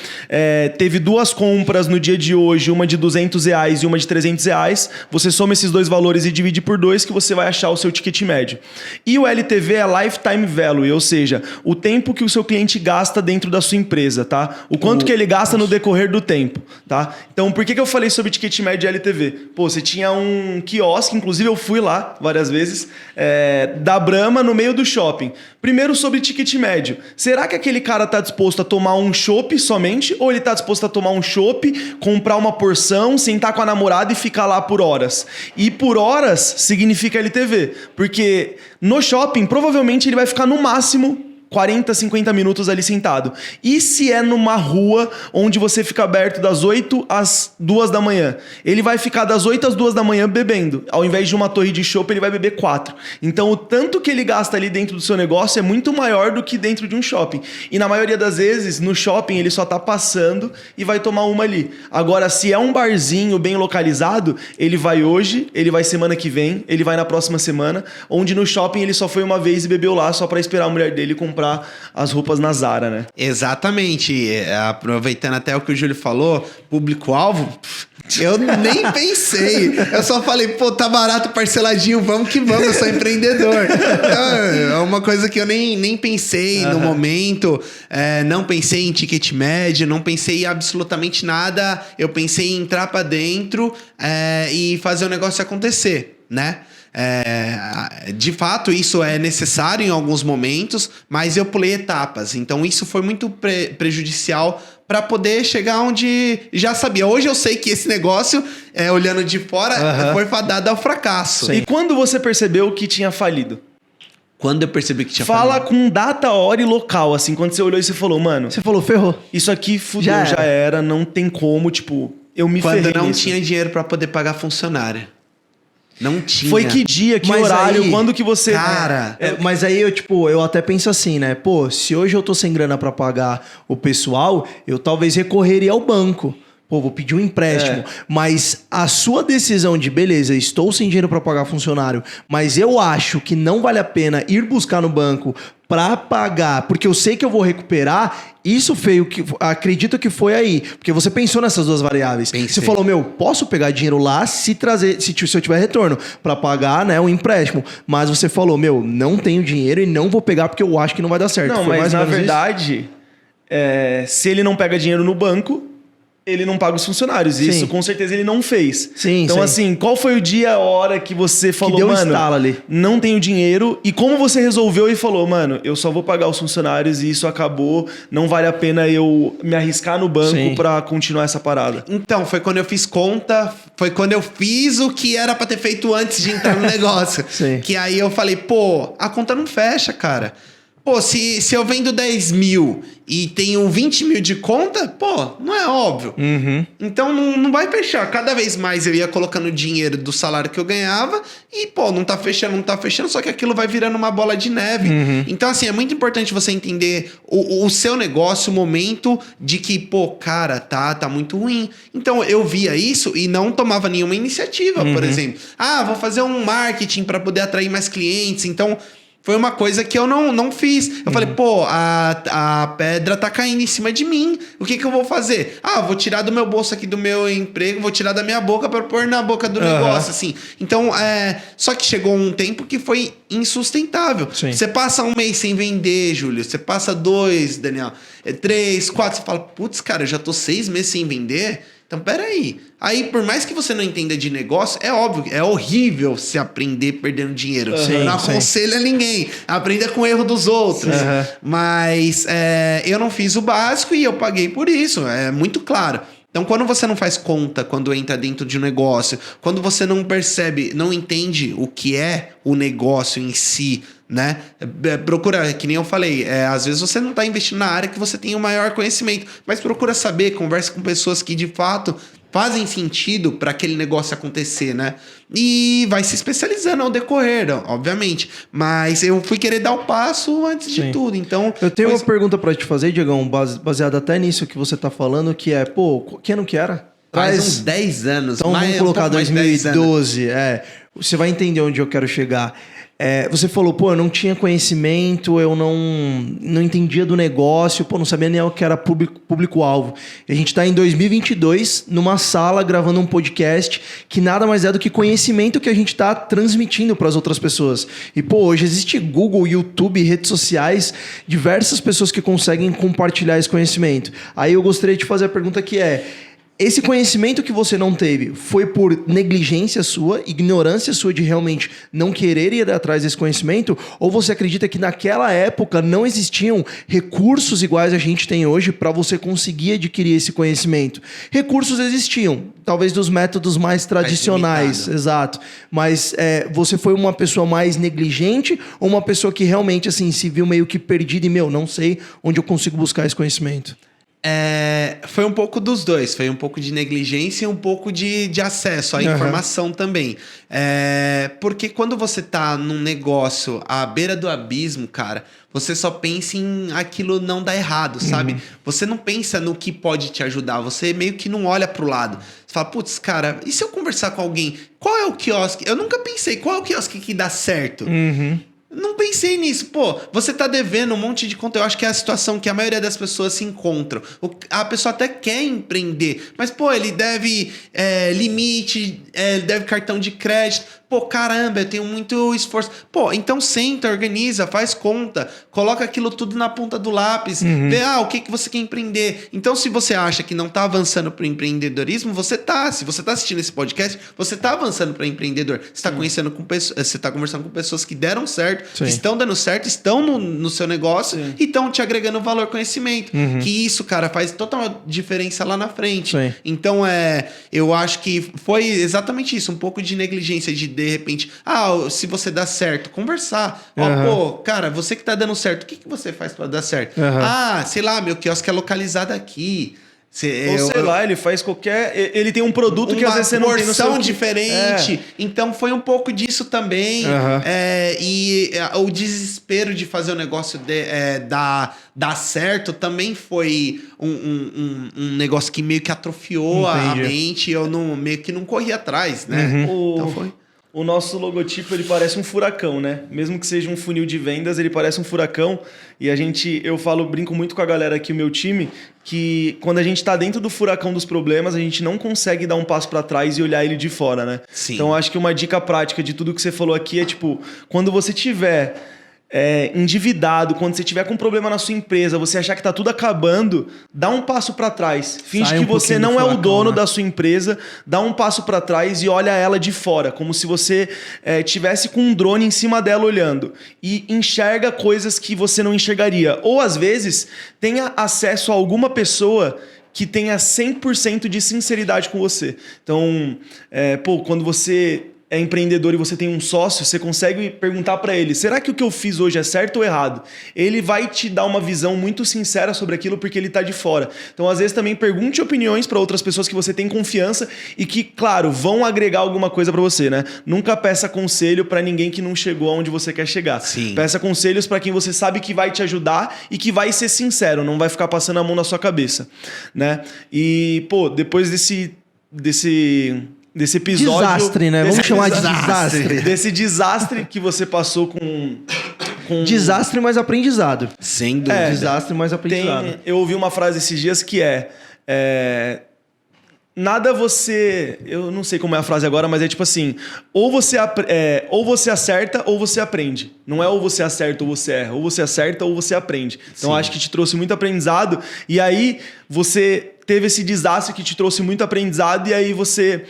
Speaker 1: teve 2 compras no dia de hoje, uma de R$200 e uma de R$300, você soma esses 2 valores e divide por 2 que você vai achar o seu ticket médio. E o LTV é Lifetime Value, ou seja, o tempo que o seu cliente gasta dentro da sua empresa, tá? O quanto que ele gasta no decorrer do tempo, tá? Então, por que eu falei sobre ticket médio e LTV? Pô, você tinha um quiosque, inclusive eu fui lá várias vezes, da Brahma no meio do shopping. Primeiro sobre ticket médio. Será que aquele cara está disposto a tomar um chopp somente? Ou ele está disposto a tomar um chopp, comprar uma porção, sentar com a namorada e ficar lá por horas? E por horas significa LTV. Porque no shopping, provavelmente ele vai ficar no máximo 40, 50 minutos ali sentado. E se é numa rua onde você fica aberto das 8 às 2 da manhã? Ele vai ficar das 8 às 2 da manhã bebendo. Ao invés de uma torre de chopp, ele vai beber 4. Então, o tanto que ele gasta ali dentro do seu negócio é muito maior do que dentro de um shopping. E na maioria das vezes, no shopping, ele só tá passando e vai tomar uma ali. Agora, se é um barzinho bem localizado, ele vai hoje, ele vai semana que vem, ele vai na próxima semana, onde no shopping ele só foi uma vez e bebeu lá só para esperar a mulher dele comprar as roupas na Zara, né?
Speaker 3: Exatamente. Aproveitando até o que o Júlio falou, público-alvo, eu nem pensei. Eu só falei, pô, tá barato, parceladinho, vamos que vamos, eu sou empreendedor. É uma coisa que eu nem pensei no momento, não pensei em ticket médio, não pensei em absolutamente nada. Eu pensei em entrar pra dentro e fazer o negócio acontecer, né? De fato isso é necessário em alguns momentos, mas eu pulei etapas, então isso foi muito prejudicial para poder chegar onde já sabia. Hoje eu sei que esse negócio, olhando de fora, foi fadado ao fracasso.
Speaker 1: Sim. E quando você percebeu que tinha falido?
Speaker 3: Quando eu percebi que tinha
Speaker 1: Fala
Speaker 3: falido.
Speaker 1: com data, hora e local, assim, quando você olhou e você falou, mano...
Speaker 2: Você falou, ferrou.
Speaker 1: Isso aqui fudeu, já era, não tem como, tipo, eu me ferrei
Speaker 3: Quando não
Speaker 1: nisso.
Speaker 3: tinha dinheiro para poder pagar funcionário. Não tinha.
Speaker 1: Foi que dia, que
Speaker 2: Mas
Speaker 1: horário,
Speaker 2: aí,
Speaker 1: quando que você...
Speaker 3: Cara...
Speaker 2: mas aí eu até penso assim, né? Pô, se hoje eu tô sem grana pra pagar o pessoal, eu talvez recorreria ao banco. Pô, vou pedir um empréstimo. Mas a sua decisão de, beleza, estou sem dinheiro pra pagar funcionário, mas eu acho que não vale a pena ir buscar no banco pra pagar, porque eu sei que eu vou recuperar, isso feio que acredito que foi aí. Porque você pensou nessas 2 variáveis.
Speaker 3: Pensei.
Speaker 2: Você falou, meu, posso pegar dinheiro lá se eu tiver retorno pra pagar, né, o empréstimo. Mas você falou, meu, não tenho dinheiro e não vou pegar porque eu acho que não vai dar certo.
Speaker 1: Não,
Speaker 2: foi
Speaker 1: mas
Speaker 2: mais ou
Speaker 1: na
Speaker 2: menos
Speaker 1: verdade, se ele não pega dinheiro no banco, ele não paga os funcionários.
Speaker 2: Sim.
Speaker 1: Isso com certeza ele não fez.
Speaker 2: Sim,
Speaker 1: então,
Speaker 2: sim.
Speaker 1: assim, qual foi o dia, a hora que você falou,
Speaker 2: deu um
Speaker 1: mano,
Speaker 2: estalo ali.
Speaker 1: não tenho dinheiro? E como você resolveu e falou, mano, eu só vou pagar os funcionários e isso acabou, não vale a pena eu me arriscar no banco
Speaker 2: Sim.
Speaker 1: pra continuar essa parada?
Speaker 3: Então, foi quando eu fiz conta, foi quando eu fiz o que era pra ter feito antes de entrar no negócio.
Speaker 2: Sim.
Speaker 3: Que aí eu falei, pô, a conta não fecha, cara. Pô, se eu vendo 10 mil e tenho 20 mil de conta, pô, não é óbvio. Então não vai fechar. Cada vez mais eu ia colocando dinheiro do salário que eu ganhava e, pô, não tá fechando, só que aquilo vai virando uma bola de neve. Então, assim, é muito importante você entender o seu negócio, o momento de que, pô, cara, tá muito ruim. Então, eu via isso e não tomava nenhuma iniciativa, por exemplo. Ah, vou fazer um marketing para poder atrair mais clientes. Então, foi uma coisa que eu não fiz. Eu falei, pô, a pedra tá caindo em cima de mim. O que eu vou fazer? Ah, vou tirar do meu bolso aqui do meu emprego, vou tirar da minha boca para pôr na boca do negócio, assim. Então, só que chegou um tempo que foi insustentável.
Speaker 2: Sim.
Speaker 3: Você passa um mês sem vender, Júlio. Você passa 2, Daniel. 3, 4. Você fala, putz, cara, eu já tô 6 meses sem vender. Então, peraí. Aí, por mais que você não entenda de negócio, é óbvio, é horrível se aprender perdendo dinheiro.
Speaker 2: Sim,
Speaker 3: não aconselho a ninguém. Aprenda com o erro dos outros. Mas eu não fiz o básico e eu paguei por isso. É muito claro. Então, quando você não faz conta, quando entra dentro de um negócio, quando você não percebe, não entende o que é o negócio em si, né? Procura, que nem eu falei, às vezes você não está investindo na área que você tem o maior conhecimento, mas procura saber, conversa com pessoas que de fato fazem sentido para aquele negócio acontecer, né? E vai se especializando ao decorrer, obviamente. Mas eu fui querer dar o passo antes de tudo, então...
Speaker 2: Eu tenho uma pergunta para te fazer, Diegão, baseada até nisso que você tá falando, que é, pô, que ano que era?
Speaker 3: Faz uns 10 anos.
Speaker 2: Então vamos colocar 2012, Você vai entender onde eu quero chegar. Você falou, pô, eu não tinha conhecimento, eu não entendia do negócio, pô, não sabia nem o que era público-alvo. A gente está em 2022, numa sala, gravando um podcast que nada mais é do que conhecimento que a gente está transmitindo para as outras pessoas. E, pô, hoje existe Google, YouTube, redes sociais, diversas pessoas que conseguem compartilhar esse conhecimento. Aí eu gostaria de fazer a pergunta que esse conhecimento que você não teve foi por negligência sua, ignorância sua de realmente não querer ir atrás desse conhecimento? Ou você acredita que naquela época não existiam recursos iguais a gente tem hoje para você conseguir adquirir esse conhecimento? Recursos existiam, talvez dos métodos mais tradicionais, exato. Mas você foi uma pessoa mais negligente ou uma pessoa que realmente assim, se viu meio que perdida e, não sei onde eu consigo buscar esse conhecimento?
Speaker 3: Foi um pouco dos dois. Foi um pouco de negligência e um pouco de acesso à informação também. Porque quando você tá num negócio à beira do abismo, cara, você só pensa em aquilo não dar errado, sabe? Você não pensa no que pode te ajudar. Você meio que não olha pro lado. Você fala, putz, cara, e se eu conversar com alguém? Qual é o quiosque? Eu nunca pensei, qual é o quiosque que dá certo? Não pensei nisso. Pô, você tá devendo um monte de conta. Eu acho que é a situação que a maioria das pessoas se encontram. A pessoa até quer empreender, mas, pô, ele deve limite, deve cartão de crédito. Pô, caramba, eu tenho muito esforço. Pô, então senta, organiza, faz conta, coloca aquilo tudo na ponta do lápis, vê, o que você quer empreender. Então, se você acha que não tá avançando pro empreendedorismo, você tá. Se você tá assistindo esse podcast, você tá avançando para empreendedor. Você tá conhecendo com pessoas, você tá conversando com pessoas que deram certo, que estão dando certo, estão no seu negócio e estão te agregando valor, conhecimento. Que isso, cara, faz total diferença lá na frente. Então, eu acho que foi exatamente isso, um pouco de negligência de repente, se você dá certo, conversar. Pô, cara, você que tá dando certo, o que você faz para dar certo? Sei lá, meu quiosque é localizado aqui.
Speaker 1: Sei lá, ele faz qualquer... Ele tem um produto que às vezes você não tem no seu...
Speaker 3: Uma porção diferente. Então, foi um pouco disso também. E o desespero de fazer o negócio dar certo também foi um negócio que meio que atrofiou a mente. Eu meio que não corri atrás, né? Então, foi...
Speaker 1: O nosso logotipo, ele parece um furacão, né? Mesmo que seja um funil de vendas, ele parece um furacão. E eu brinco muito com a galera aqui, o meu time, que quando a gente tá dentro do furacão dos problemas, a gente não consegue dar um passo para trás e olhar ele de fora, né?
Speaker 3: Sim.
Speaker 1: Então, acho que uma dica prática de tudo que você falou aqui é, quando você tiver... endividado, quando você tiver com um problema na sua empresa, você achar que tá tudo acabando, dá um passo para trás. Finge que você não é o dono da sua empresa, dá um passo para trás e olha ela de fora, como se você tivesse com um drone em cima dela olhando e enxerga coisas que você não enxergaria. Ou às vezes tenha acesso a alguma pessoa que tenha 100% de sinceridade com você. Então, quando você é empreendedor e você tem um sócio, você consegue perguntar para ele, será que o que eu fiz hoje é certo ou errado? Ele vai te dar uma visão muito sincera sobre aquilo porque ele tá de fora. Então, às vezes, também pergunte opiniões para outras pessoas que você tem confiança e que, claro, vão agregar alguma coisa para você, né? Nunca peça conselho para ninguém que não chegou aonde você quer chegar.
Speaker 3: Sim.
Speaker 1: Peça conselhos para quem você sabe que vai te ajudar e que vai ser sincero, não vai ficar passando a mão na sua cabeça, né? E, pô, depois desse episódio...
Speaker 2: Desastre, né? Vamos chamar de desastre.
Speaker 1: Desse desastre que você passou com...
Speaker 2: Desastre mais aprendizado.
Speaker 3: Sem dúvida.
Speaker 2: Desastre mais aprendizado.
Speaker 1: Eu ouvi uma frase esses dias que nada você... Eu não sei como é a frase agora, mas é tipo assim... Ou você acerta ou você aprende. Não é ou você acerta ou você erra. Ou você acerta ou você aprende. Então, acho que te trouxe muito aprendizado. E aí, você teve esse desastre que te trouxe muito aprendizado. E aí, você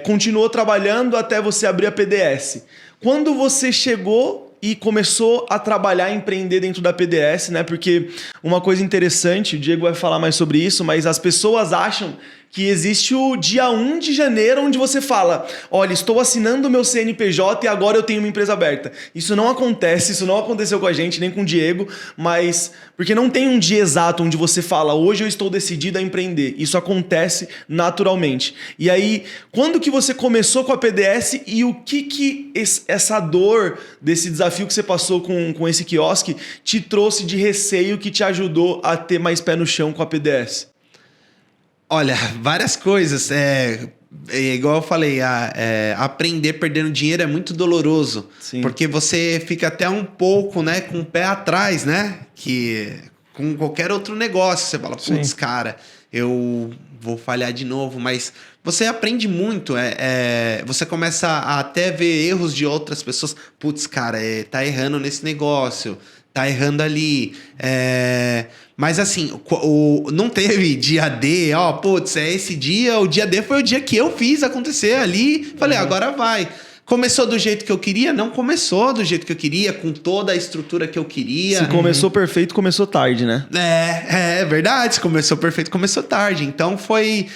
Speaker 1: continuou trabalhando até você abrir a PDS. Quando você chegou e começou a trabalhar e empreender dentro da PDS, né? Porque uma coisa interessante, o Diego vai falar mais sobre isso, mas as pessoas acham que existe o dia 1 de janeiro onde você fala, olha, estou assinando o meu CNPJ e agora eu tenho uma empresa aberta. Isso não acontece, isso não aconteceu com a gente, nem com o Diego, mas porque não tem um dia exato onde você fala, hoje eu estou decidido a empreender. Isso acontece naturalmente. E aí, quando que você começou com a PDS e o que essa dor desse desafio que você passou com esse quiosque te trouxe de receio que te ajudou a ter mais pé no chão com a PDS?
Speaker 3: Olha, várias coisas. Igual eu falei, aprender perdendo dinheiro é muito doloroso.
Speaker 1: Sim.
Speaker 3: Porque você fica até um pouco, né, com o pé atrás, né? Que com qualquer outro negócio. Você fala, putz, cara, eu vou falhar de novo. Mas você aprende muito. Você começa a até ver erros de outras pessoas. Putz, cara, tá errando nesse negócio. Tá errando ali. Mas assim, não teve dia D, putz, esse dia, o dia D foi o dia que eu fiz acontecer ali. Falei, agora vai. Começou do jeito que eu queria? Não começou do jeito que eu queria, com toda a estrutura que eu queria.
Speaker 1: Se começou perfeito, começou tarde, né?
Speaker 3: É verdade, se começou perfeito, começou tarde. Então foi...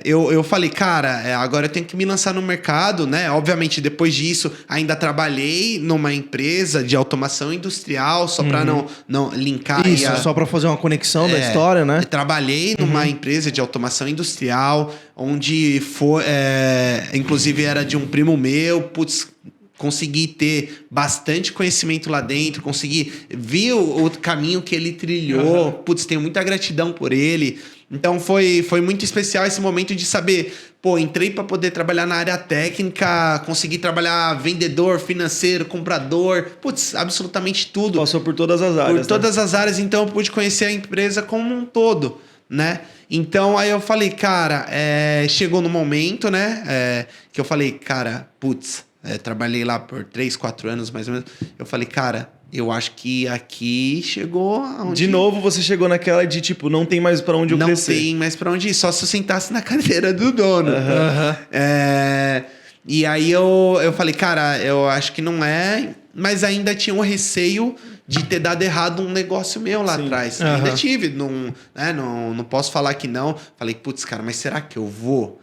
Speaker 3: eu falei, cara, agora eu tenho que me lançar no mercado, né? Obviamente, depois disso, ainda trabalhei numa empresa de automação industrial, só para não linkar...
Speaker 2: Isso, só para fazer uma conexão da história, né?
Speaker 3: Trabalhei numa empresa de automação industrial, onde inclusive era de um primo meu, putz... Consegui ter bastante conhecimento lá dentro, consegui ver o caminho que ele trilhou. Putz, tenho muita gratidão por ele. Então foi muito especial esse momento de saber, entrei para poder trabalhar na área técnica, consegui trabalhar vendedor, financeiro, comprador, putz, absolutamente tudo.
Speaker 1: Passou por todas as áreas.
Speaker 3: Por todas as áreas, então eu pude conhecer a empresa como um todo, né? Então aí eu falei, cara, chegou no momento, né, que eu falei, cara, putz, trabalhei lá por 3, 4 anos mais ou menos. Eu falei, cara, eu acho que aqui chegou aonde...
Speaker 1: De novo, você chegou naquela de tipo, não tem mais pra onde eu crescer.
Speaker 3: Não tem mais pra onde ir, só se eu sentasse na cadeira do dono. E aí eu falei, cara, eu acho que não é, mas ainda tinha um receio de ter dado errado um negócio meu lá atrás. Ainda tive, não posso falar que não. Falei, putz, cara, mas será que eu vou?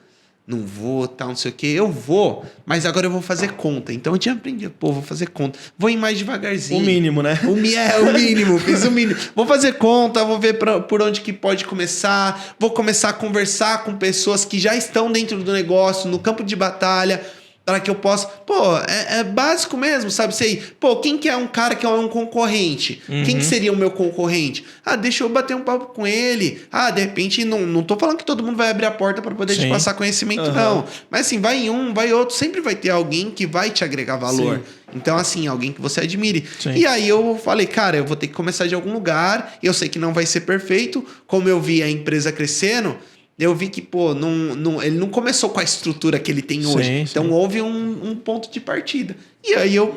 Speaker 3: Não vou, tal, não sei o quê. Eu vou, mas agora eu vou fazer conta. Então eu tinha aprendido, vou fazer conta. Vou ir mais devagarzinho.
Speaker 1: O mínimo, né?
Speaker 3: O mínimo, fiz o mínimo. Vou fazer conta, vou ver por onde que pode começar. Vou começar a conversar com pessoas que já estão dentro do negócio, no campo de batalha, para que eu possa... é básico mesmo, sabe? Sei, quem que é um cara que é um concorrente? Quem que seria o meu concorrente? Deixa eu bater um papo com ele. De repente, não tô falando que todo mundo vai abrir a porta para poder te passar conhecimento, não. Mas assim, vai um, vai outro. Sempre vai ter alguém que vai te agregar valor. Então, assim, alguém que você admire. E aí eu falei, cara, eu vou ter que começar de algum lugar. Eu sei que não vai ser perfeito. Como eu vi a empresa crescendo... Eu vi que, ele não começou com a estrutura que ele tem hoje. Então, houve um ponto de partida. E aí, eu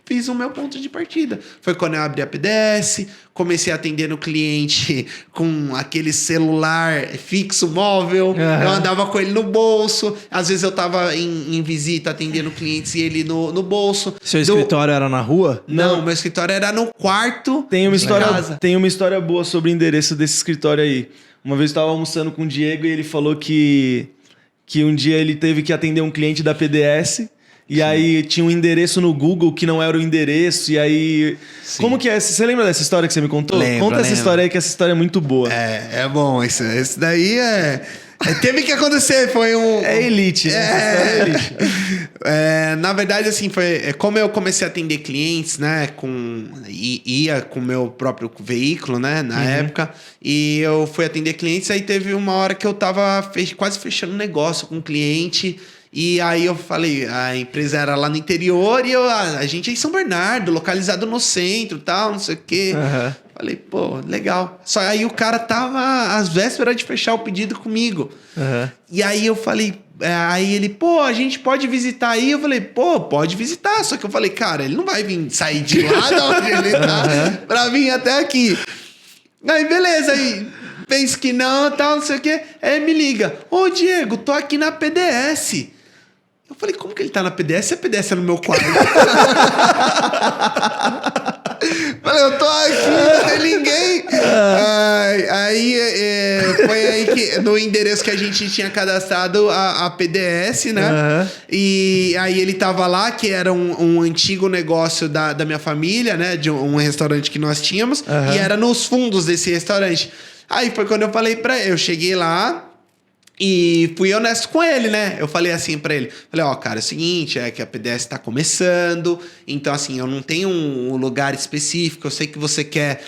Speaker 3: fiz o meu ponto de partida. Foi quando eu abri a PDS, comecei a atender no cliente com aquele celular fixo, móvel. Eu andava com ele no bolso. Às vezes, eu estava em visita atendendo clientes e ele no bolso.
Speaker 2: Seu escritório era na rua?
Speaker 3: Não, meu escritório era no quarto de casa.
Speaker 1: Tem uma história boa sobre o endereço desse escritório aí. Uma vez eu estava almoçando com o Diego e ele falou que que um dia ele teve que atender um cliente da PDS e aí tinha um endereço no Google que não era o endereço e aí...
Speaker 3: Sim.
Speaker 1: Como que é? Você lembra dessa história que você me contou? Conta essa história aí, que essa história é muito boa.
Speaker 3: É bom. Isso daí teve que acontecer, foi um...
Speaker 1: É elite, né? É elite.
Speaker 3: Na verdade, assim, como eu comecei a atender clientes, né, ia com o meu próprio veículo, né, na época, e eu fui atender clientes, aí teve uma hora que eu tava quase fechando um negócio com um cliente, e aí eu falei, a empresa era lá no interior e a gente é em São Bernardo, localizado no centro, tal, não sei o quê.
Speaker 1: Uhum.
Speaker 3: Falei, pô, legal. Só aí o cara tava às vésperas de fechar o pedido comigo.
Speaker 1: Uhum.
Speaker 3: E aí eu falei, aí ele, pô, a gente pode visitar aí? Eu falei, pô, pode visitar. Só que eu falei, cara, ele não vai sair de lá de onde ele tá pra vir até aqui. Aí, beleza, aí pensa que não, tal, não sei o quê. Aí me liga, ô Diego, tô aqui na PDS. Eu falei, como que ele tá na PDS? Se a PDS é no meu quarto. Falei, eu tô aqui, não tem ninguém. Foi aí que, no endereço que a gente tinha cadastrado a PDS, né?
Speaker 1: Uhum.
Speaker 3: E aí ele tava lá, que era um antigo negócio da minha família, né? De um restaurante que nós tínhamos.
Speaker 1: Uhum.
Speaker 3: E era nos fundos desse restaurante. Aí foi quando eu falei pra ele, eu cheguei lá... E fui honesto com ele, né? Eu falei assim pra ele. Falei, ó, cara, é o seguinte, é que a PDS tá começando. Então, assim, eu não tenho um lugar específico. Eu sei que você quer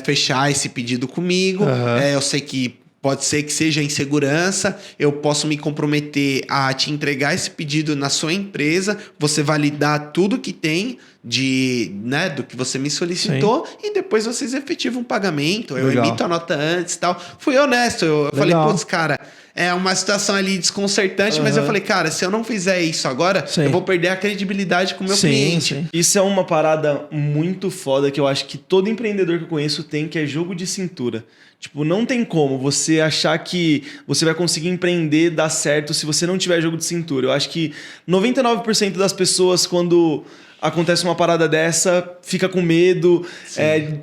Speaker 3: fechar esse pedido comigo.
Speaker 1: Uhum.
Speaker 3: Eu sei que pode ser que seja insegurança. Eu posso me comprometer a te entregar esse pedido na sua empresa. Você validar tudo que tem do que você me solicitou. Sim. E depois vocês efetivam um pagamento. Eu emito a nota antes e tal. Fui honesto. Eu falei, putz, cara... É uma situação ali desconcertante, mas eu falei, cara, se eu não fizer isso agora, eu vou perder a credibilidade com o meu cliente.
Speaker 1: Sim. Isso é uma parada muito foda que eu acho que todo empreendedor que eu conheço tem, que é jogo de cintura. Tipo, não tem como você achar que você vai conseguir empreender, dar certo, se você não tiver jogo de cintura. Eu acho que 99% das pessoas, quando acontece uma parada dessa, fica com medo,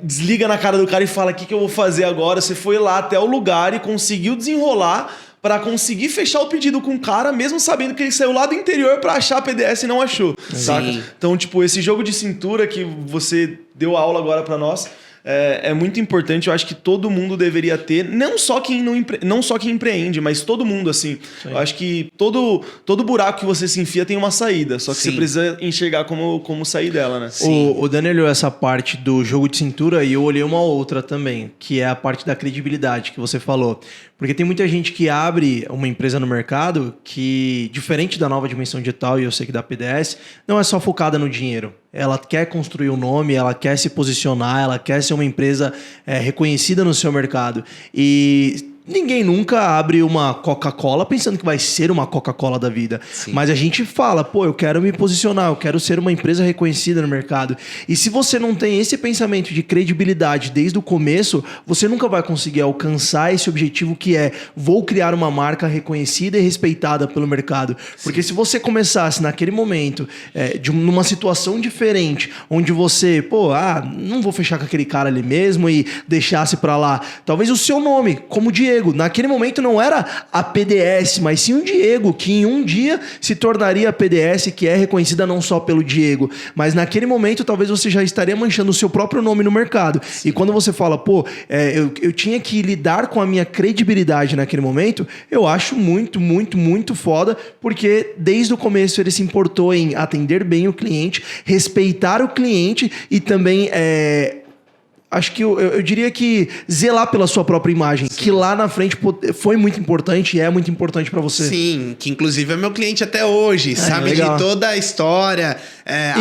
Speaker 1: desliga na cara do cara e fala, o que eu vou fazer agora? Você foi lá até o lugar e conseguiu desenrolar para conseguir fechar o pedido com o cara, mesmo sabendo que ele saiu lá do interior para achar a PDS e não achou. Saca? Então, tipo, esse jogo de cintura que você deu aula agora para nós é muito importante. Eu acho que todo mundo deveria ter, não só quem empreende, mas todo mundo, assim. Sim. Eu acho que todo buraco que você se enfia tem uma saída, só que você precisa enxergar como sair dela, né?
Speaker 2: O Dani olhou essa parte do jogo de cintura e eu olhei uma outra também, que é a parte da credibilidade que você falou. Porque tem muita gente que abre uma empresa no mercado que, diferente da Nova Dimensão Digital, e eu sei que da PDS, não é só focada no dinheiro. Ela quer construir um nome, ela quer se posicionar, ela quer ser uma empresa reconhecida no seu mercado. E ninguém nunca abre uma Coca-Cola pensando que vai ser uma Coca-Cola da vida. Sim. Mas a gente fala, pô, eu quero me posicionar, eu quero ser uma empresa reconhecida no mercado. E se você não tem esse pensamento de credibilidade desde o começo, você nunca vai conseguir alcançar esse objetivo que é, vou criar uma marca reconhecida e respeitada pelo mercado. Sim. Porque se você começasse naquele momento, numa situação diferente, onde você, não vou fechar com aquele cara ali mesmo e deixasse pra lá, talvez o seu nome, como Diego, naquele momento não era a PDS, mas sim o Diego, que em um dia se tornaria a PDS, que é reconhecida não só pelo Diego, mas naquele momento talvez você já estaria manchando o seu próprio nome no mercado. Sim. E quando você fala, eu tinha que lidar com a minha credibilidade naquele momento, eu acho muito, muito, muito foda, porque desde o começo ele se importou em atender bem o cliente, respeitar o cliente e também... acho que eu diria que zelar pela sua própria imagem, sim, que lá na frente foi muito importante e é muito importante pra você.
Speaker 3: Sim, que inclusive é meu cliente até hoje, sabe legal. De toda a história.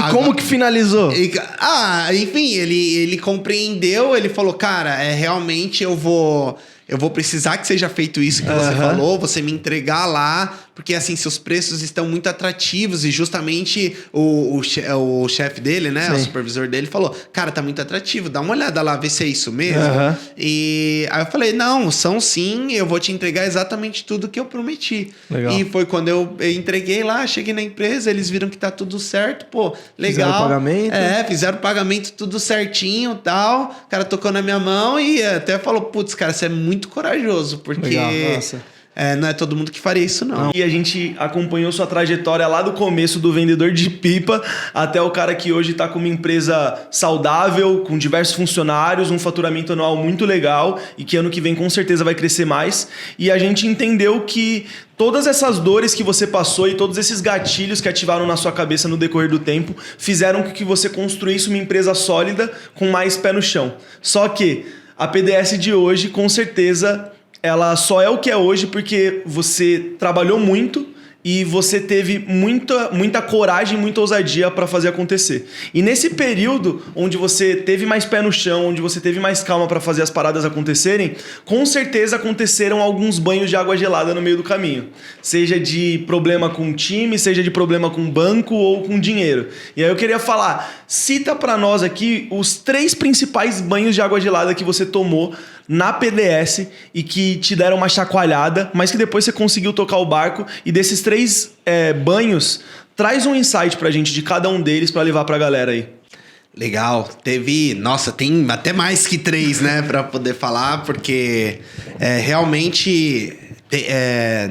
Speaker 2: Como que finalizou?
Speaker 3: Enfim, ele compreendeu, ele falou, cara, realmente eu vou precisar que seja feito isso que você falou, você me entregar lá, porque assim, seus preços estão muito atrativos e justamente o chefe dele, né, sim, o supervisor dele falou, cara, tá muito atrativo, dá uma olhada lá, vê se é isso mesmo. E aí eu falei, não, são sim, eu vou te entregar exatamente tudo que eu prometi. Legal. E foi quando eu entreguei lá, cheguei na empresa, eles viram que tá tudo certo, legal. Fizeram o pagamento. Fizeram o pagamento tudo certinho e tal, o cara tocou na minha mão e até falou, putz, cara, você é muito corajoso, porque... Legal, nossa. não é todo mundo que faria isso, não.
Speaker 1: E a gente acompanhou sua trajetória lá do começo do vendedor de pipa até o cara que hoje está com uma empresa saudável, com diversos funcionários, um faturamento anual muito legal e que ano que vem com certeza vai crescer mais. E a gente entendeu que todas essas dores que você passou e todos esses gatilhos que ativaram na sua cabeça no decorrer do tempo fizeram com que você construísse uma empresa sólida com mais pé no chão. Só que a PDS de hoje, com certeza, ela só é o que é hoje porque você trabalhou muito e você teve muita coragem, muita ousadia para fazer acontecer. E nesse período onde você teve mais pé no chão, onde você teve mais calma para fazer as paradas acontecerem, com certeza aconteceram alguns banhos de água gelada no meio do caminho. Seja de problema com o time, seja de problema com o banco ou com dinheiro. E aí eu queria falar, cita para nós aqui os 3 principais banhos de água gelada que você tomou na PDS e que te deram uma chacoalhada, mas que depois você conseguiu tocar o barco. E desses 3 banhos, traz um insight pra gente de cada um deles pra levar pra galera aí.
Speaker 3: Legal. Nossa, tem até mais que 3, né? Pra poder falar, porque realmente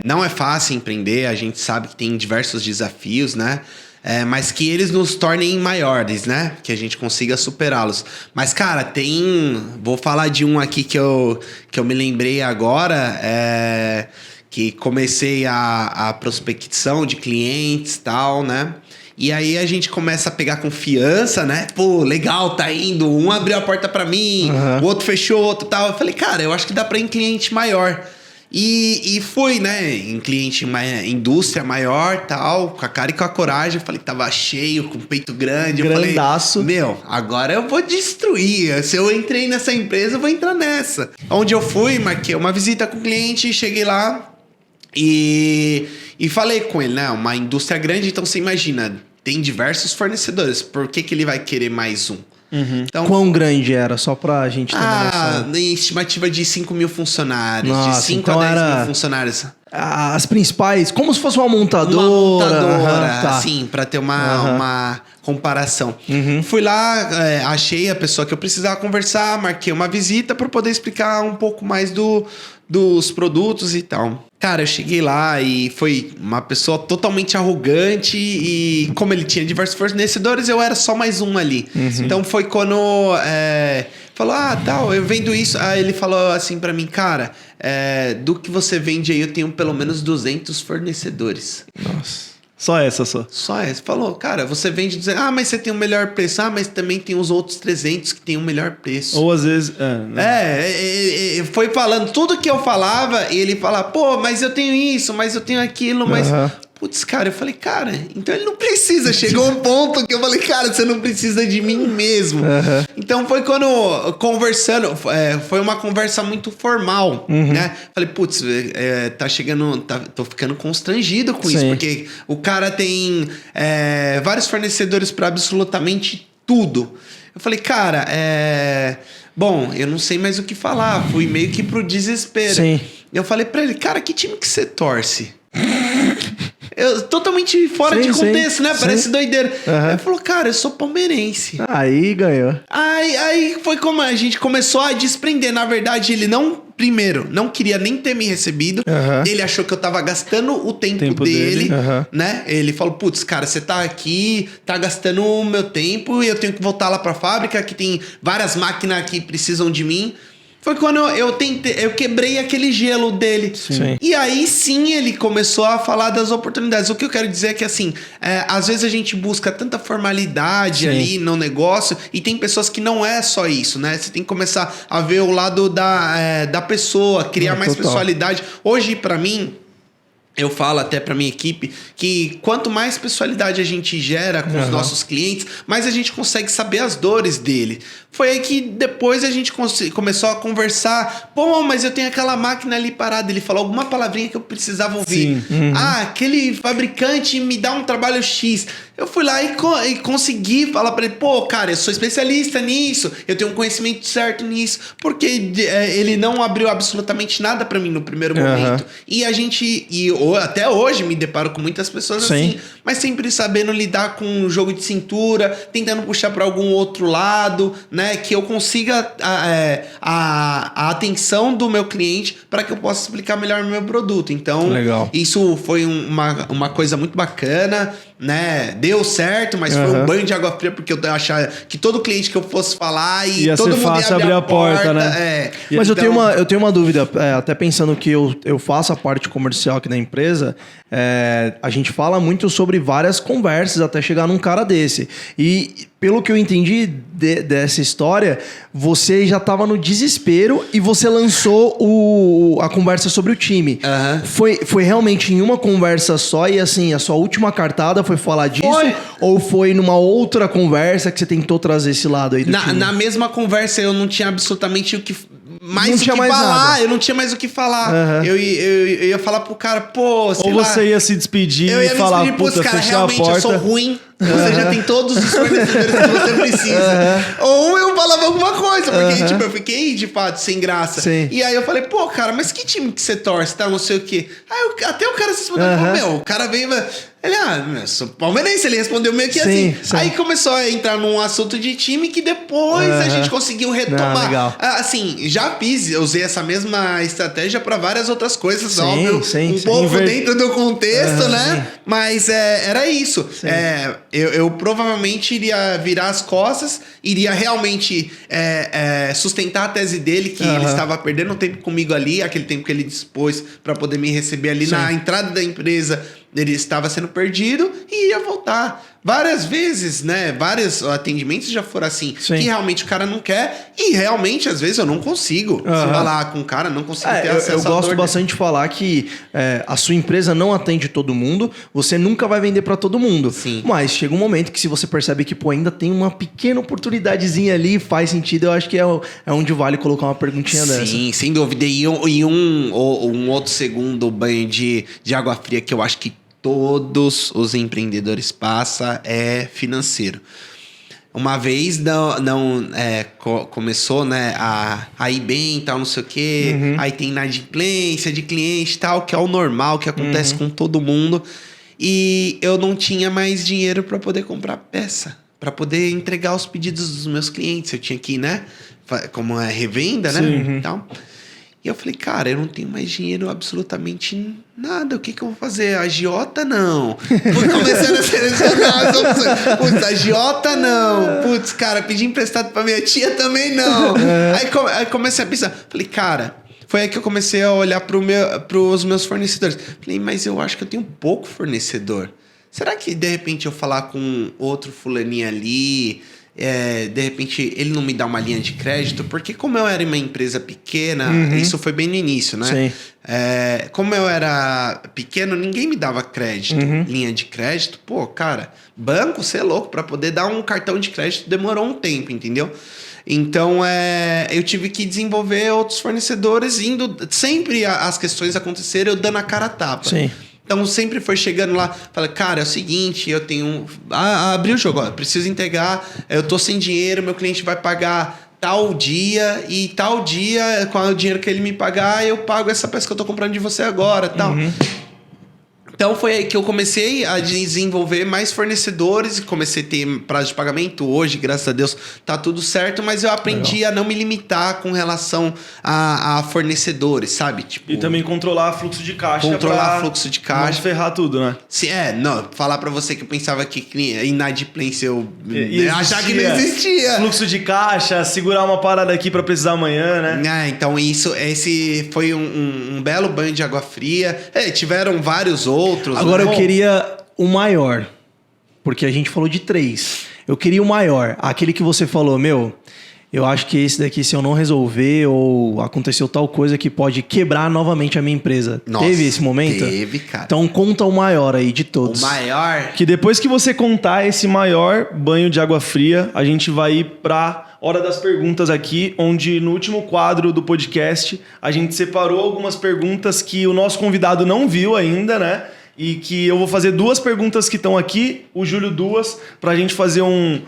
Speaker 3: não é fácil empreender. A gente sabe que tem diversos desafios, né? Mas que eles nos tornem maiores, né? Que a gente consiga superá-los. Mas, cara, vou falar de um aqui que eu me lembrei agora, que comecei a prospecção de clientes e tal, né? E aí a gente começa a pegar confiança, né? Pô, legal, tá indo. Um abriu a porta pra mim, o outro fechou, outro tal. Eu falei, cara, eu acho que dá pra ir em cliente maior. E fui, né, em cliente, uma indústria maior, tal, com a cara e com a coragem. Eu falei que tava cheio, com o peito grande.
Speaker 1: Grandaço.
Speaker 3: Eu falei, agora eu vou destruir. Se eu entrei nessa empresa, eu vou entrar nessa. Onde eu fui, marquei uma visita com o cliente, cheguei lá e falei com ele, né, uma indústria grande, então você imagina, tem diversos fornecedores. Por que ele vai querer mais um?
Speaker 2: Então, quão grande era? Só pra gente ter uma noção.
Speaker 3: Em estimativa de 5 mil funcionários.
Speaker 2: Nossa,
Speaker 3: de 5
Speaker 2: então
Speaker 3: a 10 mil funcionários.
Speaker 2: As principais, como se fosse uma montadora.
Speaker 3: Uma montadora,
Speaker 2: tá.
Speaker 3: assim, pra ter uma comparação. Fui lá, achei a pessoa que eu precisava conversar, marquei uma visita pra poder explicar um pouco mais dos produtos e tal. Cara, eu cheguei lá e foi uma pessoa totalmente arrogante e como ele tinha diversos fornecedores, eu era só mais um ali. Então foi quando falou, tal, eu vendo isso. Aí ele falou assim pra mim, cara, do que você vende aí eu tenho pelo menos 200 fornecedores.
Speaker 1: Nossa. Só essa.
Speaker 3: Só essa. Falou, cara, você vende dizendo, mas você tem o melhor preço. Mas também tem os outros 300 que tem o melhor preço.
Speaker 1: Ou às vezes...
Speaker 3: foi falando tudo que eu falava e ele falava, mas eu tenho isso, mas eu tenho aquilo, mas... Putz, cara, eu falei, cara, então ele não precisa. Chegou um ponto que eu falei, cara, você não precisa de mim mesmo. Então foi quando, conversando, foi uma conversa muito formal, né? Falei, putz, tá chegando, tô ficando constrangido com isso, porque o cara tem vários fornecedores para absolutamente tudo. Eu falei, cara, bom, eu não sei mais o que falar, fui meio que pro desespero. Eu falei pra ele, cara, que time que você torce? Totalmente fora de contexto, né? Parece doideira. Ele falou, cara, eu sou palmeirense.
Speaker 2: Aí ganhou.
Speaker 3: Aí foi como a gente começou a desprender. Na verdade, ele não queria nem ter me recebido. Ele achou que eu tava gastando o tempo dele. Né? Ele falou, putz, cara, você tá aqui, tá gastando o meu tempo e eu tenho que voltar lá pra fábrica, que tem várias máquinas que precisam de mim. Foi quando eu quebrei aquele gelo dele. E aí sim ele começou a falar das oportunidades. O que eu quero dizer é que assim, às vezes a gente busca tanta formalidade ali no negócio e tem pessoas que não é só isso, né? Você tem que começar a ver o lado da pessoa, criar mais pessoalidade. Hoje, pra mim, eu falo até pra minha equipe que quanto mais pessoalidade a gente gera com os nossos clientes, mais a gente consegue saber as dores dele. Foi aí que depois a gente começou a conversar. Mas eu tenho aquela máquina ali parada. Ele falou alguma palavrinha que eu precisava ouvir. Aquele fabricante me dá um trabalho X. Eu fui lá e consegui falar pra ele, cara, eu sou especialista nisso, eu tenho um conhecimento certo nisso, porque ele não abriu absolutamente nada pra mim no primeiro momento. E até hoje me deparo com muitas pessoas assim, mas sempre sabendo lidar com um jogo de cintura, tentando puxar para algum outro lado, né? Que eu consiga a atenção do meu cliente para que eu possa explicar melhor o meu produto. Então, isso foi uma coisa muito bacana, né? Deu certo, mas foi um banho de água fria, porque eu achava que todo cliente que eu fosse falar e todo mundo ia abrir a porta,
Speaker 2: né? Mas então... eu tenho uma dúvida, até pensando que eu faço a parte comercial aqui da empresa, a gente fala muito sobre várias conversas até chegar num cara desse. E pelo que eu entendi dessa história, você já estava no desespero e você lançou a conversa sobre o time. Foi realmente em uma conversa só e assim, a sua última cartada foi falar disso? Ou foi numa outra conversa que você tentou trazer esse lado aí do time?
Speaker 3: Na mesma conversa eu não tinha absolutamente o que...
Speaker 2: mais falar.
Speaker 3: Nada. Eu não tinha mais o que falar. Eu ia falar pro cara, pô, sei
Speaker 1: lá.
Speaker 3: Ou
Speaker 1: você ia se despedir e falar, puta,
Speaker 3: cara,
Speaker 1: fechar a porta.
Speaker 3: realmente eu sou ruim. Você já tem todos os fornecedores que você precisa. Ou eu falava alguma coisa, porque tipo, eu fiquei, de fato, sem graça.
Speaker 2: Sim.
Speaker 3: E aí eu falei, pô, cara, mas que time que você torce, tá? Não sei o quê. Aí até o cara se respondeu, o cara veio... Ele, sou palmeirense, ele respondeu meio que assim. Aí começou a entrar num assunto de time que depois a gente conseguiu retomar.
Speaker 2: Legal.
Speaker 3: Assim, eu usei essa mesma estratégia para várias outras coisas, óbvio. Um pouco dentro do contexto, né? Sim. Mas era isso. Eu provavelmente iria virar as costas, iria realmente sustentar a tese dele, que ele estava perdendo tempo comigo ali, aquele tempo que ele dispôs para poder me receber ali na entrada da empresa. Ele estava sendo perdido e ia voltar. Várias vezes, né? Vários atendimentos já foram assim. Que realmente o cara não quer. E realmente, às vezes, eu não consigo falar com o cara, não consigo ter acesso
Speaker 2: eu gosto bastante de falar que a sua empresa não atende todo mundo. Você nunca vai vender para todo mundo.
Speaker 3: Sim.
Speaker 2: Mas chega um momento que se você percebe que ainda tem uma pequena oportunidadezinha ali, faz sentido. Eu acho que é onde vale colocar uma perguntinha dessa.
Speaker 3: Sim, sem dúvida. E um outro segundo banho de água fria que eu acho que todos os empreendedores passam é financeiro. Uma vez começou, né, a ir bem e tal, não sei o quê. Aí tem inadimplência de cliente e tal, que é o normal, que acontece com todo mundo. E eu não tinha mais dinheiro para poder comprar peça, para poder entregar os pedidos dos meus clientes. Eu tinha que, né, como é revenda, né, tal. E eu falei, cara, eu não tenho mais dinheiro absolutamente nada. O que eu vou fazer? Agiota, não. Fui começando a selecionar as opções. Putz, agiota, não. Putz, cara, pedi emprestado pra minha tia também, não. Aí comecei a pensar. Falei, cara, foi aí que eu comecei a olhar pros meus fornecedores. Falei, mas eu acho que eu tenho pouco fornecedor. Será que, de repente, eu falar com outro fulaninho ali... de repente ele não me dá uma linha de crédito, porque como eu era uma empresa pequena, isso foi bem no início, né?
Speaker 2: Sim.
Speaker 3: Como eu era pequeno, ninguém me dava crédito, linha de crédito. Pô, cara, banco, você é louco, para poder dar um cartão de crédito demorou um tempo, entendeu? Então, eu tive que desenvolver outros fornecedores, indo sempre as questões acontecerem, eu dando a cara a tapa.
Speaker 2: Sim.
Speaker 3: Então, sempre foi chegando lá, fala, cara, é o seguinte, eu tenho... abri o jogo, ó, preciso entregar, eu tô sem dinheiro, meu cliente vai pagar tal dia, e tal dia, com o dinheiro que ele me pagar, eu pago essa peça que eu tô comprando de você agora, tal. Então, foi aí que eu comecei a desenvolver mais fornecedores e comecei a ter prazo de pagamento. Hoje, graças a Deus, tá tudo certo, mas eu aprendi a não me limitar com relação a fornecedores, sabe? Tipo,
Speaker 1: e também controlar fluxo de caixa.
Speaker 3: Controlar fluxo de caixa.
Speaker 1: Não ferrar tudo, né?
Speaker 3: Falar pra você que eu pensava que inadimplência eu achar que não existia.
Speaker 1: Fluxo de caixa, segurar uma parada aqui pra precisar amanhã, né?
Speaker 3: Então esse foi um belo banho de água fria. Tiveram vários outros.
Speaker 2: Agora eu queria o maior, porque a gente falou de 3. Eu queria o maior, aquele que você falou, eu acho que esse daqui, se eu não resolver ou aconteceu tal coisa que pode quebrar novamente a minha empresa.
Speaker 3: Nossa,
Speaker 2: teve esse momento?
Speaker 3: Teve, cara.
Speaker 2: Então conta o maior aí de todos.
Speaker 3: O maior?
Speaker 1: Que depois que você contar esse maior banho de água fria, a gente vai ir pra hora das perguntas aqui, onde no último quadro do podcast a gente separou algumas perguntas que o nosso convidado não viu ainda, né? e que eu vou fazer 2 perguntas que estão aqui, o Júlio 2, pra gente fazer um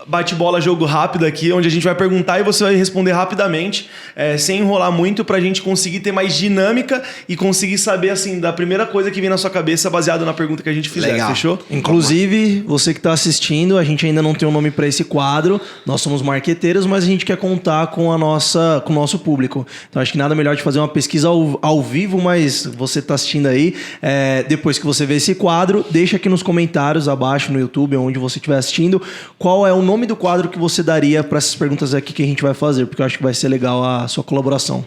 Speaker 1: bate-bola jogo rápido aqui, onde a gente vai perguntar e você vai responder rapidamente, sem enrolar muito, pra gente conseguir ter mais dinâmica e conseguir saber, assim, da primeira coisa que vem na sua cabeça baseado na pergunta que a gente fizer.
Speaker 3: Legal.
Speaker 1: Fechou?
Speaker 2: Inclusive, você que está assistindo, a gente ainda não tem um nome para esse quadro. Nós somos marqueteiros, mas a gente quer contar com o nosso público. Então, acho que nada melhor de fazer uma pesquisa ao vivo, mas você está assistindo aí. Depois que você vê esse quadro, deixa aqui nos comentários abaixo no YouTube, onde você estiver assistindo, qual é o nome do quadro que você daria para essas perguntas aqui que a gente vai fazer, porque eu acho que vai ser legal a sua colaboração.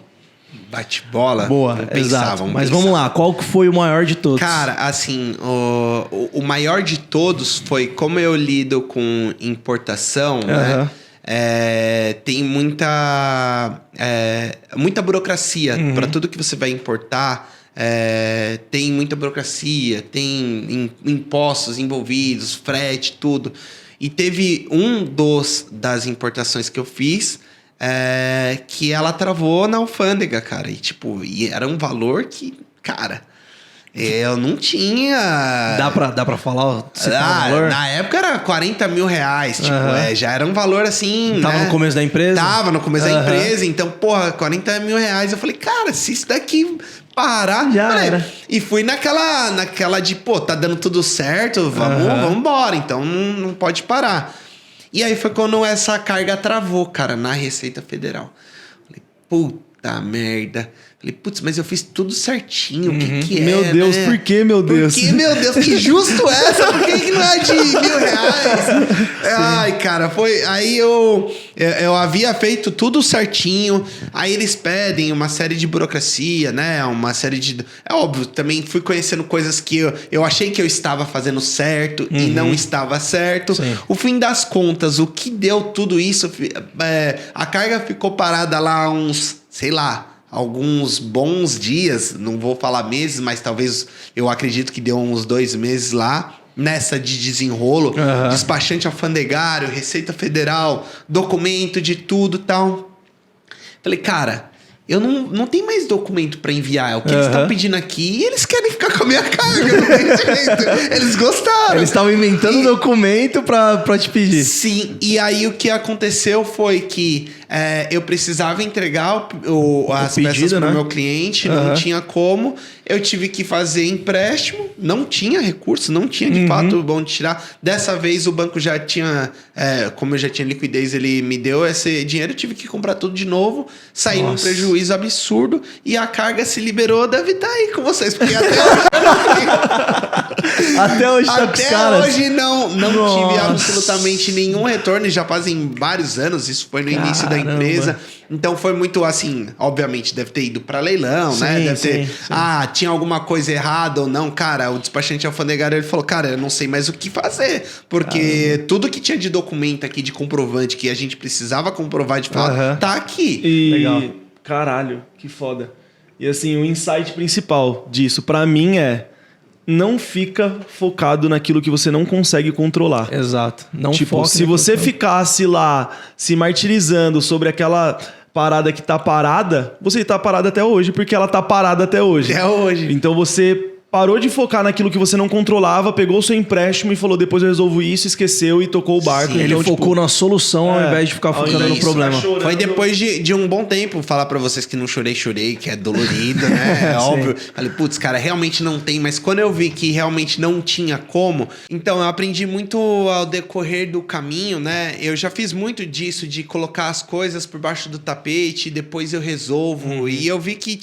Speaker 3: Bate-bola?
Speaker 2: Boa, exato. Mas vamos lá, qual que foi o maior de todos?
Speaker 3: Cara, assim, o maior de todos foi como eu lido com importação, né? Tem muita burocracia para tudo que você vai importar. Tem muita burocracia, tem impostos envolvidos, frete, tudo. E teve das importações que eu fiz que ela travou na alfândega, cara. E era um valor que, cara, eu não tinha...
Speaker 2: Dá pra falar? Valor?
Speaker 3: Na época era 40 mil reais. Já era um valor assim.
Speaker 2: Tava no começo da empresa?
Speaker 3: Tava no começo da empresa. Então, 40 mil reais. Eu falei, cara, se isso daqui parar...
Speaker 2: Já era.
Speaker 3: E fui naquela de, tá dando tudo certo, vamos embora. Então, não pode parar. E aí foi quando essa carga travou, cara, na Receita Federal. Falei, puta merda. Falei, putz, mas eu fiz tudo certinho, o que é,
Speaker 1: Meu Deus,
Speaker 3: né?
Speaker 1: por que, meu Deus?
Speaker 3: Por que, meu Deus? Que justo essa? Por que não é de R$1.000? Ai, cara, foi... Aí eu havia feito tudo certinho, aí eles pedem uma série de burocracia, né? Uma série de... É óbvio, também fui conhecendo coisas que eu achei que eu estava fazendo certo e não estava certo.
Speaker 2: Sim.
Speaker 3: O fim das contas, o que deu tudo isso... a carga ficou parada lá uns, sei lá, alguns bons dias, não vou falar meses, mas talvez eu acredito que deu uns 2 meses lá, nessa de desenrolo, despachante alfandegário, Receita Federal, documento de tudo e tal. Falei, cara, eu não tenho mais documento para enviar, é o que eles estão pedindo aqui e eles querem ficar com a minha carga, não tem jeito. Eles gostaram.
Speaker 2: Eles estavam inventando documento pra te pedir.
Speaker 3: Sim, e aí o que aconteceu foi que eu precisava entregar as peças para o meu cliente, não tinha como. Eu tive que fazer empréstimo, não tinha recurso, não tinha de fato bom de tirar. Dessa vez o banco já tinha, como eu já tinha liquidez, ele me deu esse dinheiro, eu tive que comprar tudo de novo, saí num prejuízo absurdo e a carga se liberou, deve estar aí com vocês, porque
Speaker 2: até hoje tá com os caras.
Speaker 3: Até hoje não tive absolutamente nenhum retorno, e já fazem vários anos, isso foi no início da empresa. Então foi muito assim, obviamente deve ter ido para leilão, né? Deve ter, tinha alguma coisa errada ou não. Cara, o despachante alfandegário, ele falou, cara, eu não sei mais o que fazer, porque tudo que tinha de documento aqui, de comprovante, que a gente precisava comprovar de fato, tá aqui.
Speaker 1: Legal. Caralho, que foda. E assim, o insight principal disso, pra mim, não fica focado naquilo que você não consegue controlar.
Speaker 2: Exato. Não
Speaker 1: tipo, se você ficasse lá se martirizando sobre aquela parada que tá parada, você tá parada até hoje, porque ela tá parada até hoje.
Speaker 3: Até hoje.
Speaker 1: Então você parou de focar naquilo que você não controlava, pegou o seu empréstimo e falou, depois eu resolvo isso, esqueceu e tocou o barco.
Speaker 2: Sim,
Speaker 1: então,
Speaker 2: ele focou na solução ao invés de ficar focando no problema.
Speaker 3: Foi depois de um bom tempo falar pra vocês que não chorei, que é dolorido, né? É óbvio. Falei, putz, cara, realmente não tem. Mas quando eu vi que realmente não tinha como... Então, eu aprendi muito ao decorrer do caminho, né? Eu já fiz muito disso, de colocar as coisas por baixo do tapete, depois eu resolvo. E eu vi que,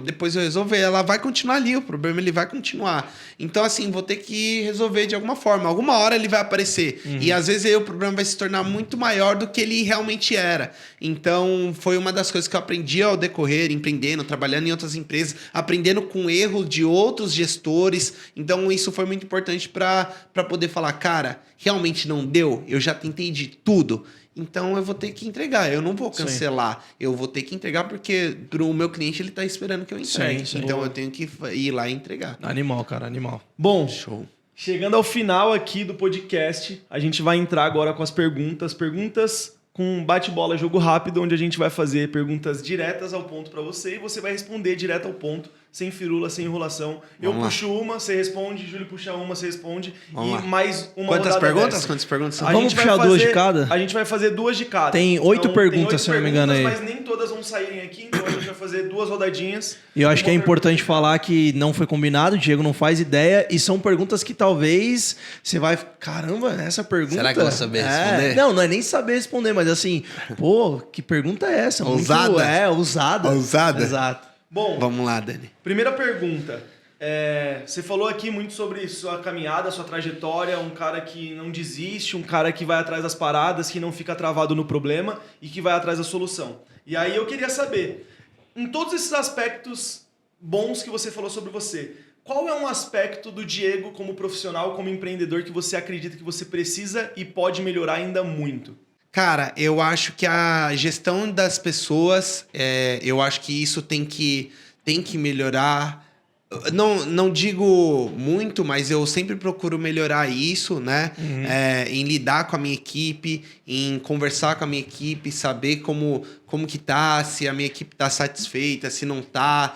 Speaker 3: depois eu resolver, ela vai continuar ali, o problema ele vai continuar. Então, assim, vou ter que resolver de alguma forma. Alguma hora ele vai aparecer. E às vezes aí o problema vai se tornar muito maior do que ele realmente era. Então, foi uma das coisas que eu aprendi ao decorrer, empreendendo, trabalhando em outras empresas, aprendendo com erros de outros gestores. Então, isso foi muito importante para poder falar, cara, realmente não deu? Eu já tentei de tudo. Então eu vou ter que entregar, eu não vou cancelar. Sim. Eu vou ter que entregar porque o meu cliente ele tá esperando que eu entregue. Sim. Então eu tenho que ir lá e entregar.
Speaker 2: Animal, cara, animal.
Speaker 1: Bom, show. Chegando ao final aqui do podcast, a gente vai entrar agora com as perguntas. Perguntas com bate-bola, jogo rápido, onde a gente vai fazer perguntas diretas ao ponto para você e você vai responder direto ao ponto sem firula, sem enrolação. Eu puxo uma, você responde, Júlio puxa uma, você responde.
Speaker 3: Vamos lá.
Speaker 1: Mais uma
Speaker 3: Quantas
Speaker 1: rodada
Speaker 3: perguntas?
Speaker 1: dessa.
Speaker 3: Quantas perguntas são?
Speaker 2: Vamos puxar duas de cada?
Speaker 1: A gente vai fazer 2 de cada.
Speaker 2: Tem 8 perguntas, se eu não me engano, aí.
Speaker 1: Mas nem todas vão saírem aqui, então a gente vai fazer 2 rodadinhas.
Speaker 2: E eu acho que é importante falar que não foi combinado, o Diego não faz ideia, e são perguntas que talvez você vai... Caramba, essa pergunta...
Speaker 3: Será que eu vou saber responder?
Speaker 2: Não é nem saber responder, mas assim, pô, que pergunta é essa?
Speaker 3: Ousada?
Speaker 2: Muito, ousada.
Speaker 3: Ousada?
Speaker 2: Exato.
Speaker 1: Bom,
Speaker 3: Vamos lá, Dani.
Speaker 1: primeira pergunta. Você falou aqui muito sobre sua caminhada, sua trajetória, um cara que não desiste, um cara que vai atrás das paradas, que não fica travado no problema e que vai atrás da solução. E aí eu queria saber, em todos esses aspectos bons que você falou sobre você, qual é um aspecto do Diego como profissional, como empreendedor, que você acredita que você precisa e pode melhorar ainda muito?
Speaker 3: Cara, eu acho que a gestão das pessoas, eu acho que isso tem que melhorar. Não digo muito, mas eu sempre procuro melhorar isso, né? Em lidar com a minha equipe, em conversar com a minha equipe, saber como que tá, se a minha equipe tá satisfeita, se não tá,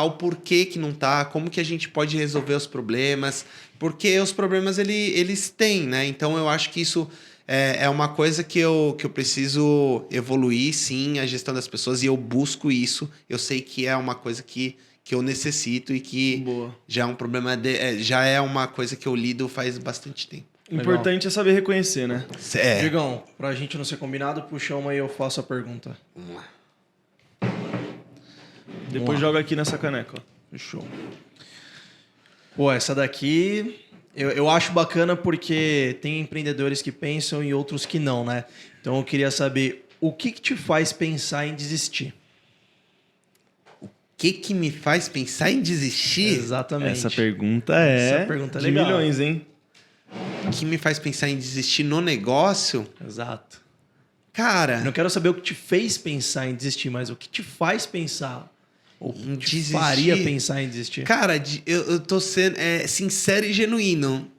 Speaker 3: o porquê que não tá, como que a gente pode resolver os problemas, porque os problemas eles têm, né? Então eu acho que isso é uma coisa que eu preciso evoluir, sim, a gestão das pessoas, e eu busco isso. Eu sei que é uma coisa que eu necessito e que já é um problema, já é uma coisa que eu lido faz bastante tempo.
Speaker 1: Importante é saber reconhecer, né?
Speaker 2: Diegão, pra gente não ser combinado, puxa uma e eu faço a pergunta.
Speaker 3: Vamos lá.
Speaker 1: Depois joga aqui nessa caneca, ó.
Speaker 2: Fechou. Pô, essa daqui eu acho bacana porque tem empreendedores que pensam e outros que não, né? Então eu queria saber, o que te faz pensar em desistir?
Speaker 3: O que me faz pensar em desistir?
Speaker 2: Exatamente.
Speaker 1: Essa pergunta é de
Speaker 2: legal.
Speaker 1: milhões, hein?
Speaker 3: O que me faz pensar em desistir no negócio?
Speaker 2: Exato.
Speaker 3: Cara...
Speaker 2: Eu não quero saber o que te fez pensar em desistir, mas o que te faz pensar. Ou o que te faria pensar em desistir.
Speaker 3: Cara, eu tô sendo sincero e genuíno.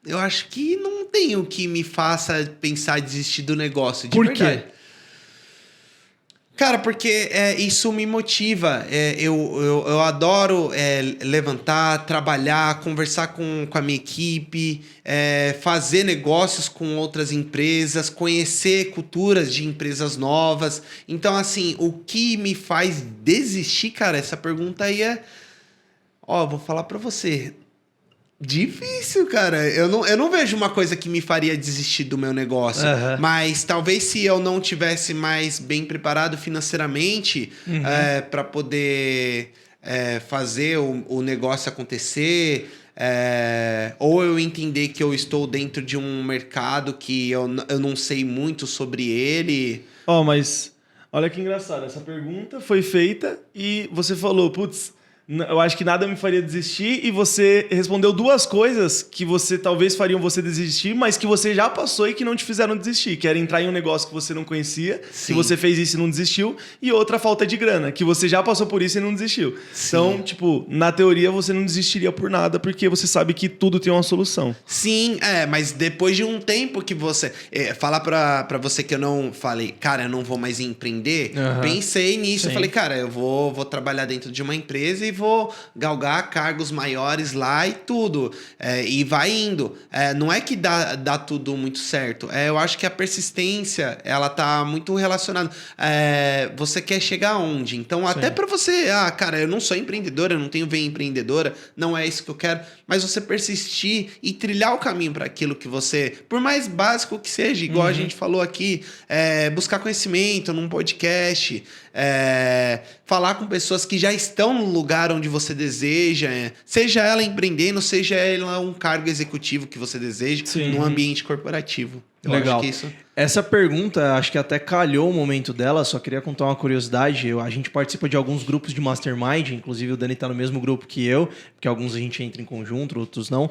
Speaker 3: Eu acho que não tem o que me faça pensar em desistir do negócio.
Speaker 2: Por quê?
Speaker 3: Cara, porque isso me motiva. Eu adoro levantar, trabalhar, conversar com a minha equipe, fazer negócios com outras empresas, conhecer culturas de empresas novas. Então, assim, o que me faz desistir, cara, essa pergunta aí vou falar pra você. Difícil, cara. Eu não vejo uma coisa que me faria desistir do meu negócio. Mas talvez se eu não tivesse mais bem preparado financeiramente para poder fazer o negócio acontecer, ou eu entender que eu estou dentro de um mercado que eu não sei muito sobre ele.
Speaker 1: Mas olha que engraçado. Essa pergunta foi feita e você falou, putz, eu acho que nada me faria desistir, e você respondeu 2 coisas que você talvez fariam você desistir, mas que você já passou e que não te fizeram desistir, que era entrar em um negócio que você não conhecia, que você fez isso e não desistiu, e outra, falta de grana, que você já passou por isso e não desistiu. Sim. Então, tipo, na teoria você não desistiria por nada, porque você sabe que tudo tem uma solução.
Speaker 3: Sim, mas depois de um tempo que você... falar pra você que eu não falei, cara, eu não vou mais empreender, pensei nisso, eu falei, cara, eu vou trabalhar dentro de uma empresa e vou galgar cargos maiores lá e tudo. E vai indo. Não é que dá tudo muito certo. Eu acho que a persistência, ela tá muito relacionada. Você quer chegar aonde? Então, até para você... cara, eu não sou empreendedora, eu não tenho veia empreendedora, não é isso que eu quero. Mas você persistir e trilhar o caminho para aquilo que você... Por mais básico que seja, igual a gente falou aqui, buscar conhecimento num podcast, falar com pessoas que já estão no lugar onde você deseja, seja ela empreendendo, seja ela um cargo executivo que você deseja, num ambiente corporativo. Eu
Speaker 2: Legal.
Speaker 3: acho que isso...
Speaker 2: Essa pergunta, acho que até calhou o momento dela, só queria contar uma curiosidade. A gente participa de alguns grupos de mastermind, inclusive o Dani tá no mesmo grupo que eu, porque alguns a gente entra em conjunto, outros não.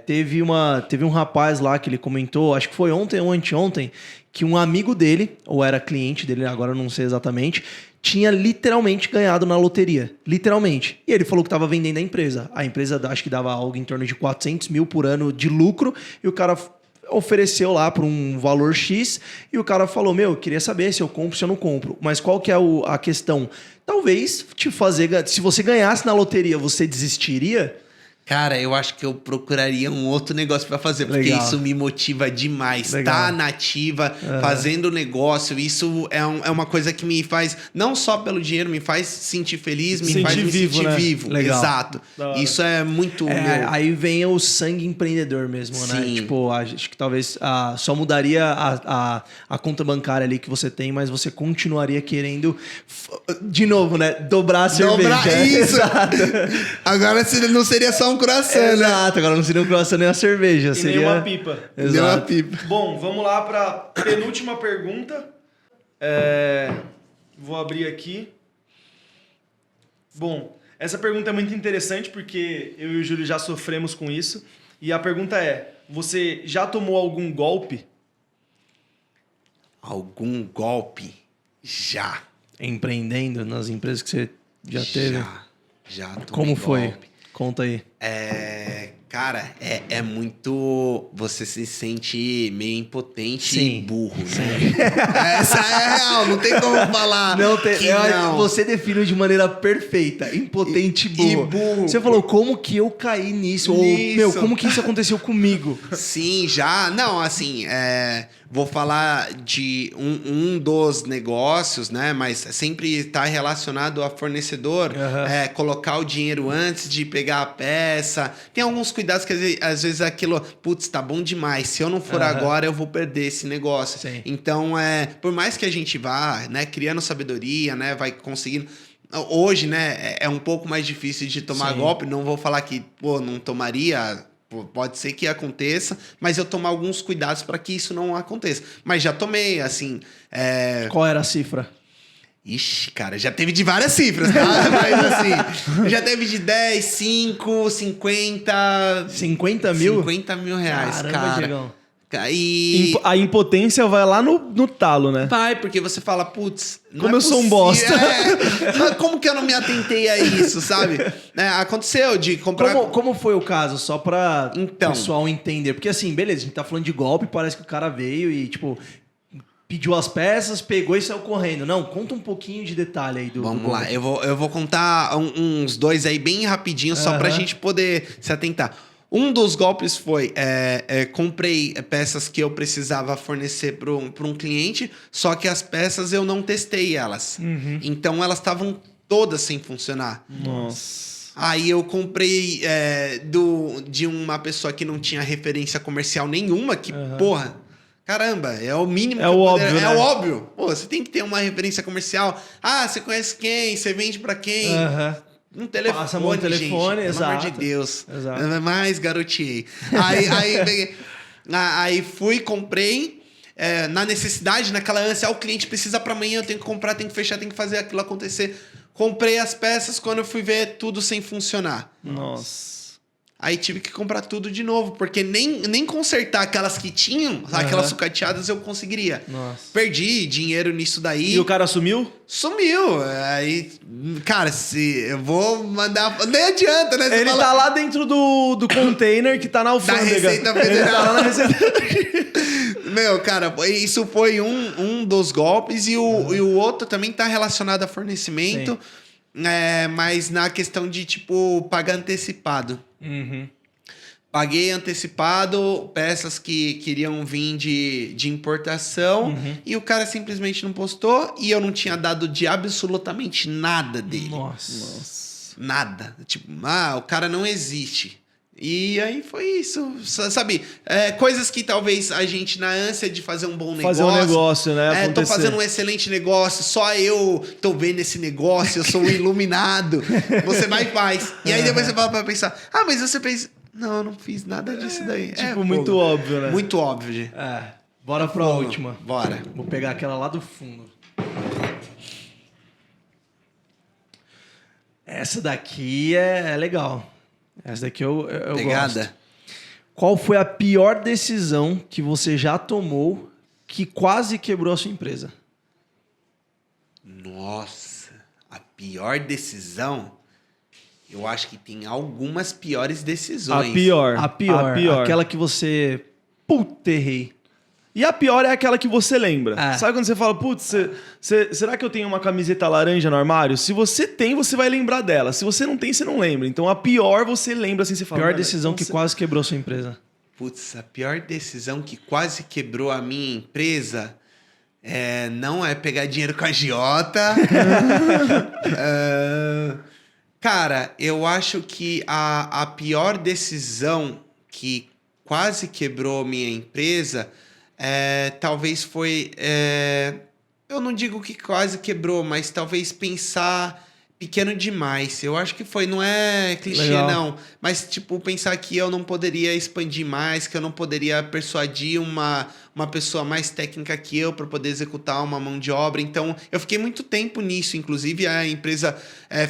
Speaker 2: Teve um rapaz lá que ele comentou, acho que foi ontem ou anteontem, que um amigo dele, ou era cliente dele, agora eu não sei exatamente, tinha literalmente ganhado na loteria. Literalmente. E ele falou que estava vendendo a empresa. A empresa acho que dava algo em torno de 400 mil por ano de lucro, e o cara ofereceu lá por um valor X e o cara falou, meu, eu queria saber se eu compro, se eu não compro. Mas qual que é a questão? Talvez te fazer... Se você ganhasse na loteria, você desistiria?
Speaker 3: Cara, eu acho que eu procuraria um outro negócio pra fazer, porque
Speaker 2: Legal.
Speaker 3: isso me motiva demais.
Speaker 2: Legal.
Speaker 3: Tá nativa, fazendo negócio, isso é uma coisa que me faz, não só pelo dinheiro, me faz sentir feliz, me faz me
Speaker 1: vivo,
Speaker 3: sentir
Speaker 1: né?
Speaker 3: vivo.
Speaker 2: Legal.
Speaker 3: Exato.
Speaker 1: Da hora.
Speaker 3: Isso é muito meu.
Speaker 2: Aí vem o sangue empreendedor mesmo, né?
Speaker 3: Sim.
Speaker 2: Tipo, acho que talvez só mudaria a conta bancária ali que você tem, mas você continuaria querendo, de novo, né? Dobrar a cerveja.
Speaker 3: Dobrar isso!
Speaker 2: Exato.
Speaker 3: Agora não seria só um croissant, né?
Speaker 2: Exato, agora não seria um croissant nem uma cerveja.
Speaker 1: E
Speaker 2: seria
Speaker 1: nem uma pipa.
Speaker 3: Deu uma
Speaker 2: Exato.
Speaker 3: pipa.
Speaker 1: Bom, vamos lá para penúltima pergunta. Vou abrir aqui. Bom, essa pergunta é muito interessante porque eu e o Júlio já sofremos com isso. E a pergunta é: você já tomou algum golpe?
Speaker 3: Algum golpe? Já.
Speaker 2: Empreendendo nas empresas que você já teve.
Speaker 3: Já tomei
Speaker 2: Como foi?
Speaker 3: golpe.
Speaker 2: Conta aí.
Speaker 3: Cara, é muito... Você se sente meio impotente
Speaker 2: Sim,
Speaker 3: e burro, né? Essa é a real, não tem como falar que não.
Speaker 2: Você definiu de maneira perfeita. Impotente e burro.
Speaker 3: E burro.
Speaker 2: Você falou, como que eu caí nisso? Ou, meu, como que isso aconteceu comigo?
Speaker 3: Sim, já. Não, assim, vou falar de um dos negócios, né? Mas sempre está relacionado a fornecedor. Colocar o dinheiro antes de pegar a peça. Tem alguns cuidados que às vezes aquilo... Putz, tá bom demais. Se eu não for agora, eu vou perder esse negócio.
Speaker 2: Sim.
Speaker 3: Então, por mais que a gente vá, né? Criando sabedoria, né? Vai conseguindo... Hoje, né? É um pouco mais difícil de tomar
Speaker 2: Sim.
Speaker 3: golpe. Não vou falar que, não tomaria... Pode ser que aconteça, mas eu tomar alguns cuidados para que isso não aconteça. Mas já tomei, assim...
Speaker 2: Qual era a cifra?
Speaker 3: Ixi, cara, já teve de várias cifras, tá? Mas assim, já teve de 10, 5, 50...
Speaker 2: 50 mil?
Speaker 3: 50 mil reais,
Speaker 2: Caramba,
Speaker 3: cara.
Speaker 2: Diegão.
Speaker 3: E...
Speaker 1: A impotência vai lá no talo, né?
Speaker 3: Vai, porque você fala, putz... não
Speaker 1: Como
Speaker 3: é
Speaker 1: eu sou um
Speaker 3: possível.
Speaker 1: bosta.
Speaker 3: Como que eu não me atentei a isso, sabe? Aconteceu de comprar...
Speaker 2: Como foi o caso? Só pra
Speaker 3: Então.
Speaker 2: o pessoal entender. Porque assim, beleza, a gente tá falando de golpe, parece que o cara veio e, tipo, pediu as peças, pegou e saiu correndo. Não, conta um pouquinho de detalhe aí do
Speaker 3: Vamos lá, eu vou contar uns dois aí bem rapidinho, só pra gente poder se atentar. Um dos golpes foi, comprei peças que eu precisava fornecer para um cliente, só que as peças eu não testei elas. Então elas estavam todas sem funcionar.
Speaker 1: Nossa.
Speaker 3: Aí eu comprei de uma pessoa que não tinha referência comercial nenhuma, que, porra, caramba, é o mínimo.
Speaker 1: É o óbvio,
Speaker 3: É
Speaker 1: né?
Speaker 3: o óbvio. Pô, você tem que ter uma referência comercial. Ah, você conhece quem? Você vende pra quem? Um telefone,
Speaker 2: Passa a mão no telefone,
Speaker 3: gente,
Speaker 2: exato.
Speaker 3: pelo amor de Deus.
Speaker 2: Exato.
Speaker 3: Mais garoteei. Aí fui, comprei. Na necessidade, naquela ânsia, o cliente precisa pra amanhã, eu tenho que comprar, tenho que fechar, tenho que fazer aquilo acontecer. Comprei as peças, quando eu fui ver, tudo sem funcionar.
Speaker 1: Nossa.
Speaker 3: Aí tive que comprar tudo de novo, porque nem consertar aquelas que tinham, aquelas sucateadas, eu conseguiria.
Speaker 2: Nossa.
Speaker 3: Perdi dinheiro nisso daí.
Speaker 1: E o cara sumiu?
Speaker 3: Sumiu. Aí, cara, se eu vou mandar... Nem adianta, né? Você
Speaker 1: Ele tá lá dentro do container que tá na
Speaker 3: da
Speaker 1: alfândega.
Speaker 3: Receita
Speaker 1: Ele tá
Speaker 3: Federal.
Speaker 1: lá na Receita.
Speaker 3: Meu, cara, isso foi um dos golpes e o outro também tá relacionado a fornecimento, mas na questão de, tipo, pagar antecipado. Paguei antecipado peças que queriam vir de importação e o cara simplesmente não postou e eu não tinha dado de absolutamente nada dele.
Speaker 2: Nossa.
Speaker 3: Nada. Tipo, o cara não existe. E aí foi isso. Sabe? Coisas que talvez a gente, na ânsia de fazer um bom negócio...
Speaker 1: Fazer um negócio, né?
Speaker 3: Tô
Speaker 1: acontecer.
Speaker 3: fazendo um excelente negócio, só eu tô vendo esse negócio, eu sou um iluminado. Você vai e faz. E aí depois você fala pra pensar, mas você pensa... Não, eu não fiz nada disso daí.
Speaker 1: Tipo, muito óbvio, né?
Speaker 3: Muito óbvio.
Speaker 2: Bora pra última.
Speaker 3: Bora.
Speaker 2: Vou pegar aquela lá do fundo. Essa daqui é legal. Essa daqui eu
Speaker 3: Pegada.
Speaker 2: gosto. Qual foi a pior decisão que você já tomou que quase quebrou a sua empresa?
Speaker 3: Nossa, a pior decisão... Eu acho que tem algumas piores decisões.
Speaker 1: A pior.
Speaker 2: A pior. Aquela que você puta, errei.
Speaker 1: E a pior é aquela que você lembra.
Speaker 2: É.
Speaker 1: Sabe quando você fala, putz, será que eu tenho uma camiseta laranja no armário? Se você tem, você vai lembrar dela. Se você não tem, você não lembra. Então a pior você lembra assim, você fala...
Speaker 2: Pior
Speaker 1: "Mano,
Speaker 2: decisão
Speaker 1: então
Speaker 2: que
Speaker 1: você-"
Speaker 2: quase quebrou sua empresa.
Speaker 3: Putz, a pior decisão que quase quebrou a minha empresa não é pegar dinheiro com a agiota. Cara, eu acho que a pior decisão que quase quebrou minha empresa talvez foi... eu não digo que quase quebrou, mas talvez pensar pequeno demais. Eu acho que foi, não é clichê,
Speaker 2: Legal.
Speaker 3: não. Mas, tipo, pensar que eu não poderia expandir mais, que eu não poderia persuadir uma pessoa mais técnica que eu para poder executar uma mão de obra. Então, eu fiquei muito tempo nisso. Inclusive, a empresa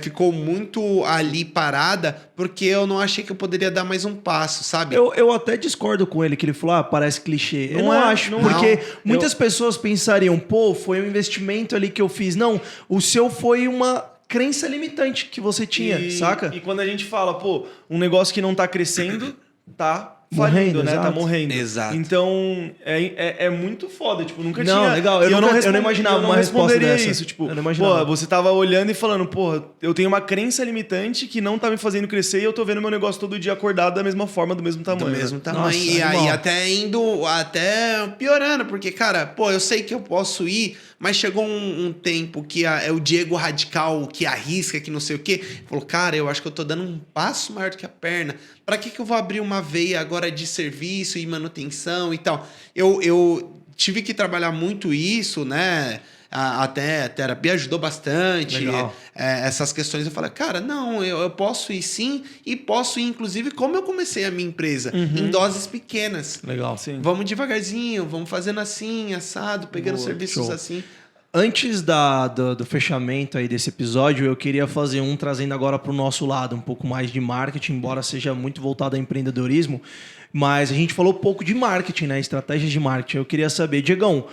Speaker 3: ficou muito ali parada porque eu não achei que eu poderia dar mais um passo, sabe?
Speaker 2: Eu até discordo com ele, que ele falou, parece clichê. Eu não
Speaker 1: é,
Speaker 2: acho,
Speaker 1: não
Speaker 2: porque
Speaker 1: é.
Speaker 2: muitas pessoas pensariam, pô, foi um investimento ali que eu fiz. Não, o seu foi uma crença limitante que você tinha, saca?
Speaker 1: E quando a gente fala, pô, um negócio que não tá crescendo, tá
Speaker 2: Morrendo,
Speaker 1: falindo, né? Tá
Speaker 2: exato.
Speaker 1: morrendo.
Speaker 3: Exato.
Speaker 1: Então, é muito foda. Tipo, nunca
Speaker 2: Não,
Speaker 1: tinha...
Speaker 2: legal. Eu
Speaker 1: e
Speaker 2: não imaginava
Speaker 1: eu não
Speaker 2: uma resposta
Speaker 1: responderia
Speaker 2: dessa.
Speaker 1: isso. Tipo,
Speaker 2: Eu não imaginava.
Speaker 1: pô, você tava olhando e falando, pô, eu tenho uma crença limitante que não tá me fazendo crescer e eu tô vendo meu negócio todo dia acordado da mesma forma, do mesmo tamanho.
Speaker 3: Do mesmo
Speaker 1: né?
Speaker 3: tamanho.
Speaker 2: Nossa,
Speaker 3: E aí
Speaker 2: animal.
Speaker 3: até piorando, porque, cara, pô, eu sei que eu posso ir, mas chegou um tempo que é o Diego radical, que arrisca, que não sei o quê, falou, cara, eu acho que eu tô dando um passo maior do que a perna. Pra que eu vou abrir uma veia agora de serviço e manutenção e tal? Eu tive que trabalhar muito isso, né? Até a terapia ajudou bastante.
Speaker 2: Legal.
Speaker 3: Essas questões eu falei, cara, não, eu posso ir sim, e posso ir, inclusive, como eu comecei a minha empresa, em doses pequenas.
Speaker 2: Legal.
Speaker 1: Sim.
Speaker 3: Vamos devagarzinho, vamos fazendo assim, assado, pegando
Speaker 2: Boa,
Speaker 3: serviços
Speaker 2: show.
Speaker 3: assim.
Speaker 2: Antes do fechamento aí desse episódio, eu queria fazer trazendo agora para o nosso lado, um pouco mais de marketing, embora seja muito voltado ao empreendedorismo, mas a gente falou pouco de marketing, né? Estratégias de marketing. Eu queria saber, Diegão,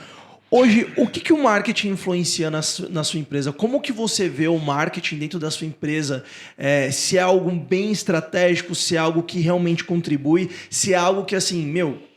Speaker 2: hoje, o que o marketing influencia na sua empresa? Como que você vê o marketing dentro da sua empresa? Se é algo bem estratégico, se é algo que realmente contribui, se é algo que, assim,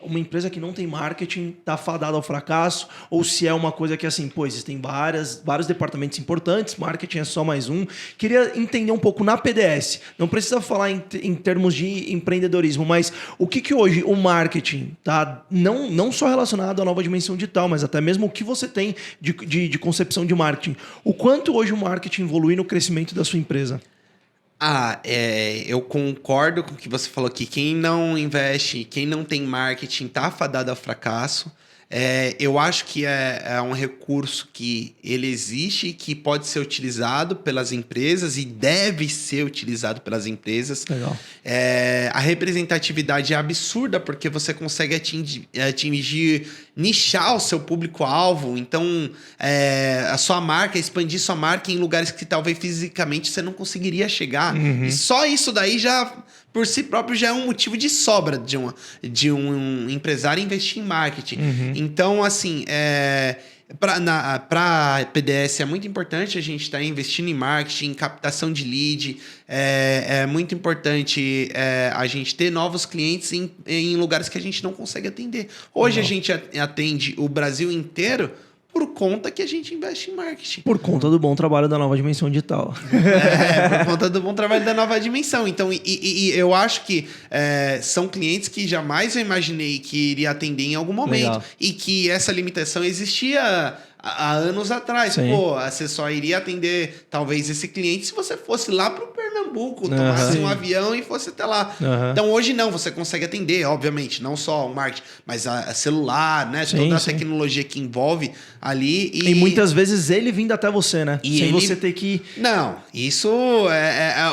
Speaker 2: uma empresa que não tem marketing tá fadada ao fracasso, ou se é uma coisa que, assim, pô, existem vários departamentos importantes, marketing é só mais um. Queria entender um pouco na PDS, não precisa falar em termos de empreendedorismo, mas o que hoje o marketing, tá, não só relacionado à nova dimensão digital, mas até mesmo o que você tem de concepção de marketing. O quanto hoje o marketing evolui no crescimento da sua empresa?
Speaker 3: Eu concordo com o que você falou aqui. Quem não investe, quem não tem marketing, tá fadado ao fracasso. Eu acho que é um recurso que ele existe e que pode ser utilizado pelas empresas e deve ser utilizado pelas empresas.
Speaker 2: Legal.
Speaker 3: A representatividade é absurda porque você consegue atingir, nichar o seu público-alvo. Então, a sua marca, expandir sua marca em lugares que talvez fisicamente você não conseguiria chegar. E só isso daí já, por si próprio, já é um motivo de sobra de um empresário investir em marketing. Então, assim, para a PDS é muito importante a gente estar investindo em marketing, em captação de lead. É muito importante a gente ter novos clientes em lugares que a gente não consegue atender. Hoje a gente atende o Brasil inteiro por conta que a gente investe em marketing.
Speaker 2: Por conta do bom trabalho da nova dimensão digital.
Speaker 3: Por conta do bom trabalho da nova dimensão. Então, eu acho que são clientes que jamais eu imaginei que iria atender em algum momento.
Speaker 2: Legal.
Speaker 3: E que essa limitação existia há anos atrás.
Speaker 2: Sim.
Speaker 3: Pô, você só iria atender talvez esse cliente se você fosse lá para o Pernambuco, tomasse um avião e fosse até lá. Então, hoje não, você consegue atender, obviamente, não só o marketing, mas a celular, né?
Speaker 2: Sim,
Speaker 3: toda a
Speaker 2: sim.
Speaker 3: tecnologia que envolve ali.
Speaker 2: E muitas vezes ele vindo até você, né?
Speaker 3: E
Speaker 2: sem
Speaker 3: ele-
Speaker 2: você ter que...
Speaker 3: Não, isso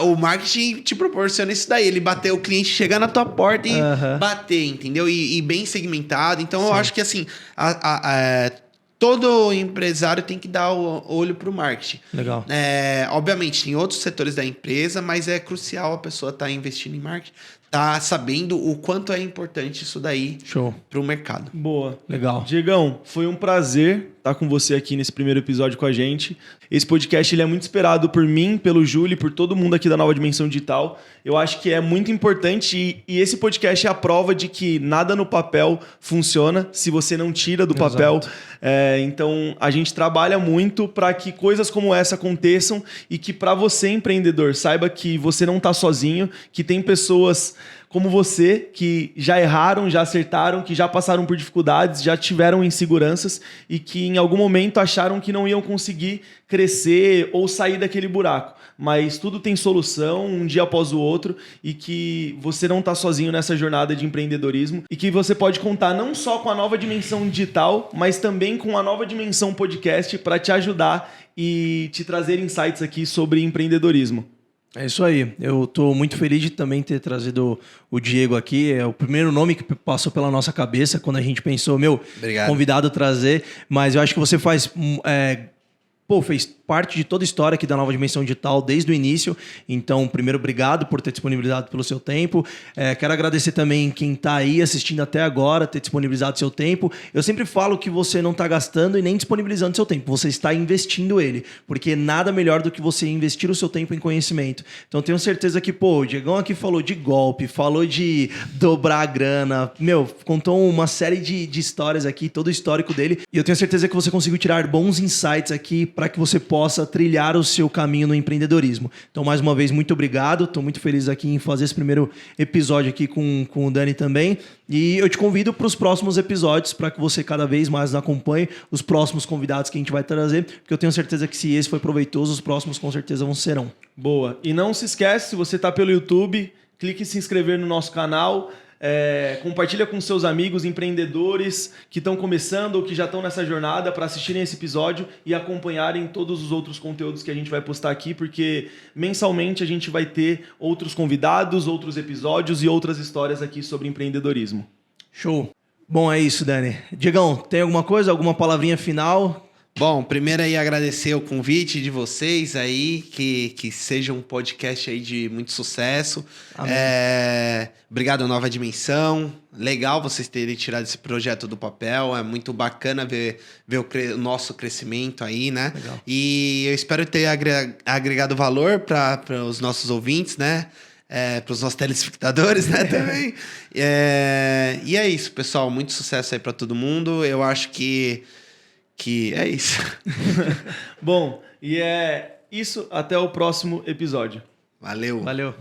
Speaker 3: o marketing te proporciona isso daí. Ele bater, o cliente chegar na tua porta e bater, entendeu? E bem segmentado. Então, eu acho que assim, todo empresário tem que dar o olho pro marketing.
Speaker 2: Legal.
Speaker 3: Obviamente, tem outros setores da empresa, mas é crucial a pessoa estar investindo em marketing. tá sabendo o quanto é importante isso daí
Speaker 2: Show.
Speaker 3: pro mercado.
Speaker 1: Boa.
Speaker 2: Legal.
Speaker 1: Diegão, foi um prazer estar com você aqui nesse primeiro episódio com a gente. Esse podcast ele é muito esperado por mim, pelo Júlio, por todo mundo aqui da Nova Dimensão Digital. Eu acho que é muito importante e esse podcast é a prova de que nada no papel funciona se você não tira do papel. Então, a gente trabalha muito para que coisas como essa aconteçam e que para você, empreendedor, saiba que você não está sozinho, que tem pessoas como você, que já erraram, já acertaram, que já passaram por dificuldades, já tiveram inseguranças e que em algum momento acharam que não iam conseguir crescer ou sair daquele buraco. Mas tudo tem solução, um dia após o outro, e que você não está sozinho nessa jornada de empreendedorismo e que você pode contar não só com a Nova Dimensão Digital, mas também com a Nova Dimensão Podcast para te ajudar e te trazer insights aqui sobre empreendedorismo.
Speaker 2: É isso aí. Eu tô muito feliz de também ter trazido o Diego aqui. É o primeiro nome que passou pela nossa cabeça quando a gente pensou,
Speaker 3: Obrigado.
Speaker 2: Convidado a trazer. Mas eu acho que você fez parte de toda a história aqui da Nova Dimensão Digital desde o início. Então, primeiro, obrigado por ter disponibilizado pelo seu tempo. Quero agradecer também quem está aí assistindo até agora, ter disponibilizado seu tempo. Eu sempre falo que você não está gastando e nem disponibilizando seu tempo. Você está investindo ele. Porque nada melhor do que você investir o seu tempo em conhecimento. Então, tenho certeza que, o Diegão aqui falou de golpe, falou de dobrar a grana. Contou uma série de histórias aqui, todo o histórico dele. E eu tenho certeza que você conseguiu tirar bons insights aqui para que você possa trilhar o seu caminho no empreendedorismo. Então, mais uma vez, muito obrigado. Estou muito feliz aqui em fazer esse primeiro episódio aqui com o Dani também. E eu te convido para os próximos episódios para que você cada vez mais acompanhe os próximos convidados que a gente vai trazer, porque eu tenho certeza que se esse foi proveitoso, os próximos com certeza serão.
Speaker 1: Boa. E não se esquece, se você está pelo YouTube, clique em se inscrever no nosso canal. Compartilha com seus amigos empreendedores que estão começando ou que já estão nessa jornada para assistirem esse episódio e acompanharem todos os outros conteúdos que a gente vai postar aqui, porque mensalmente a gente vai ter outros convidados, outros episódios e outras histórias aqui sobre empreendedorismo.
Speaker 2: Show. Bom, é isso, Dani. Diegão, tem alguma coisa, alguma palavrinha final?
Speaker 3: Bom, primeiro aí agradecer o convite de vocês aí, que seja um podcast aí de muito sucesso. Obrigado, Nova Dimensão. Legal vocês terem tirado esse projeto do papel. É muito bacana ver o nosso crescimento aí, né?
Speaker 2: Legal.
Speaker 3: E eu espero ter agregado valor para os nossos ouvintes, né? Para os nossos telespectadores, né, também. E é isso, pessoal. Muito sucesso aí para todo mundo. Eu acho que é isso.
Speaker 1: Bom, e é isso. Até o próximo episódio.
Speaker 3: Valeu.
Speaker 2: Valeu.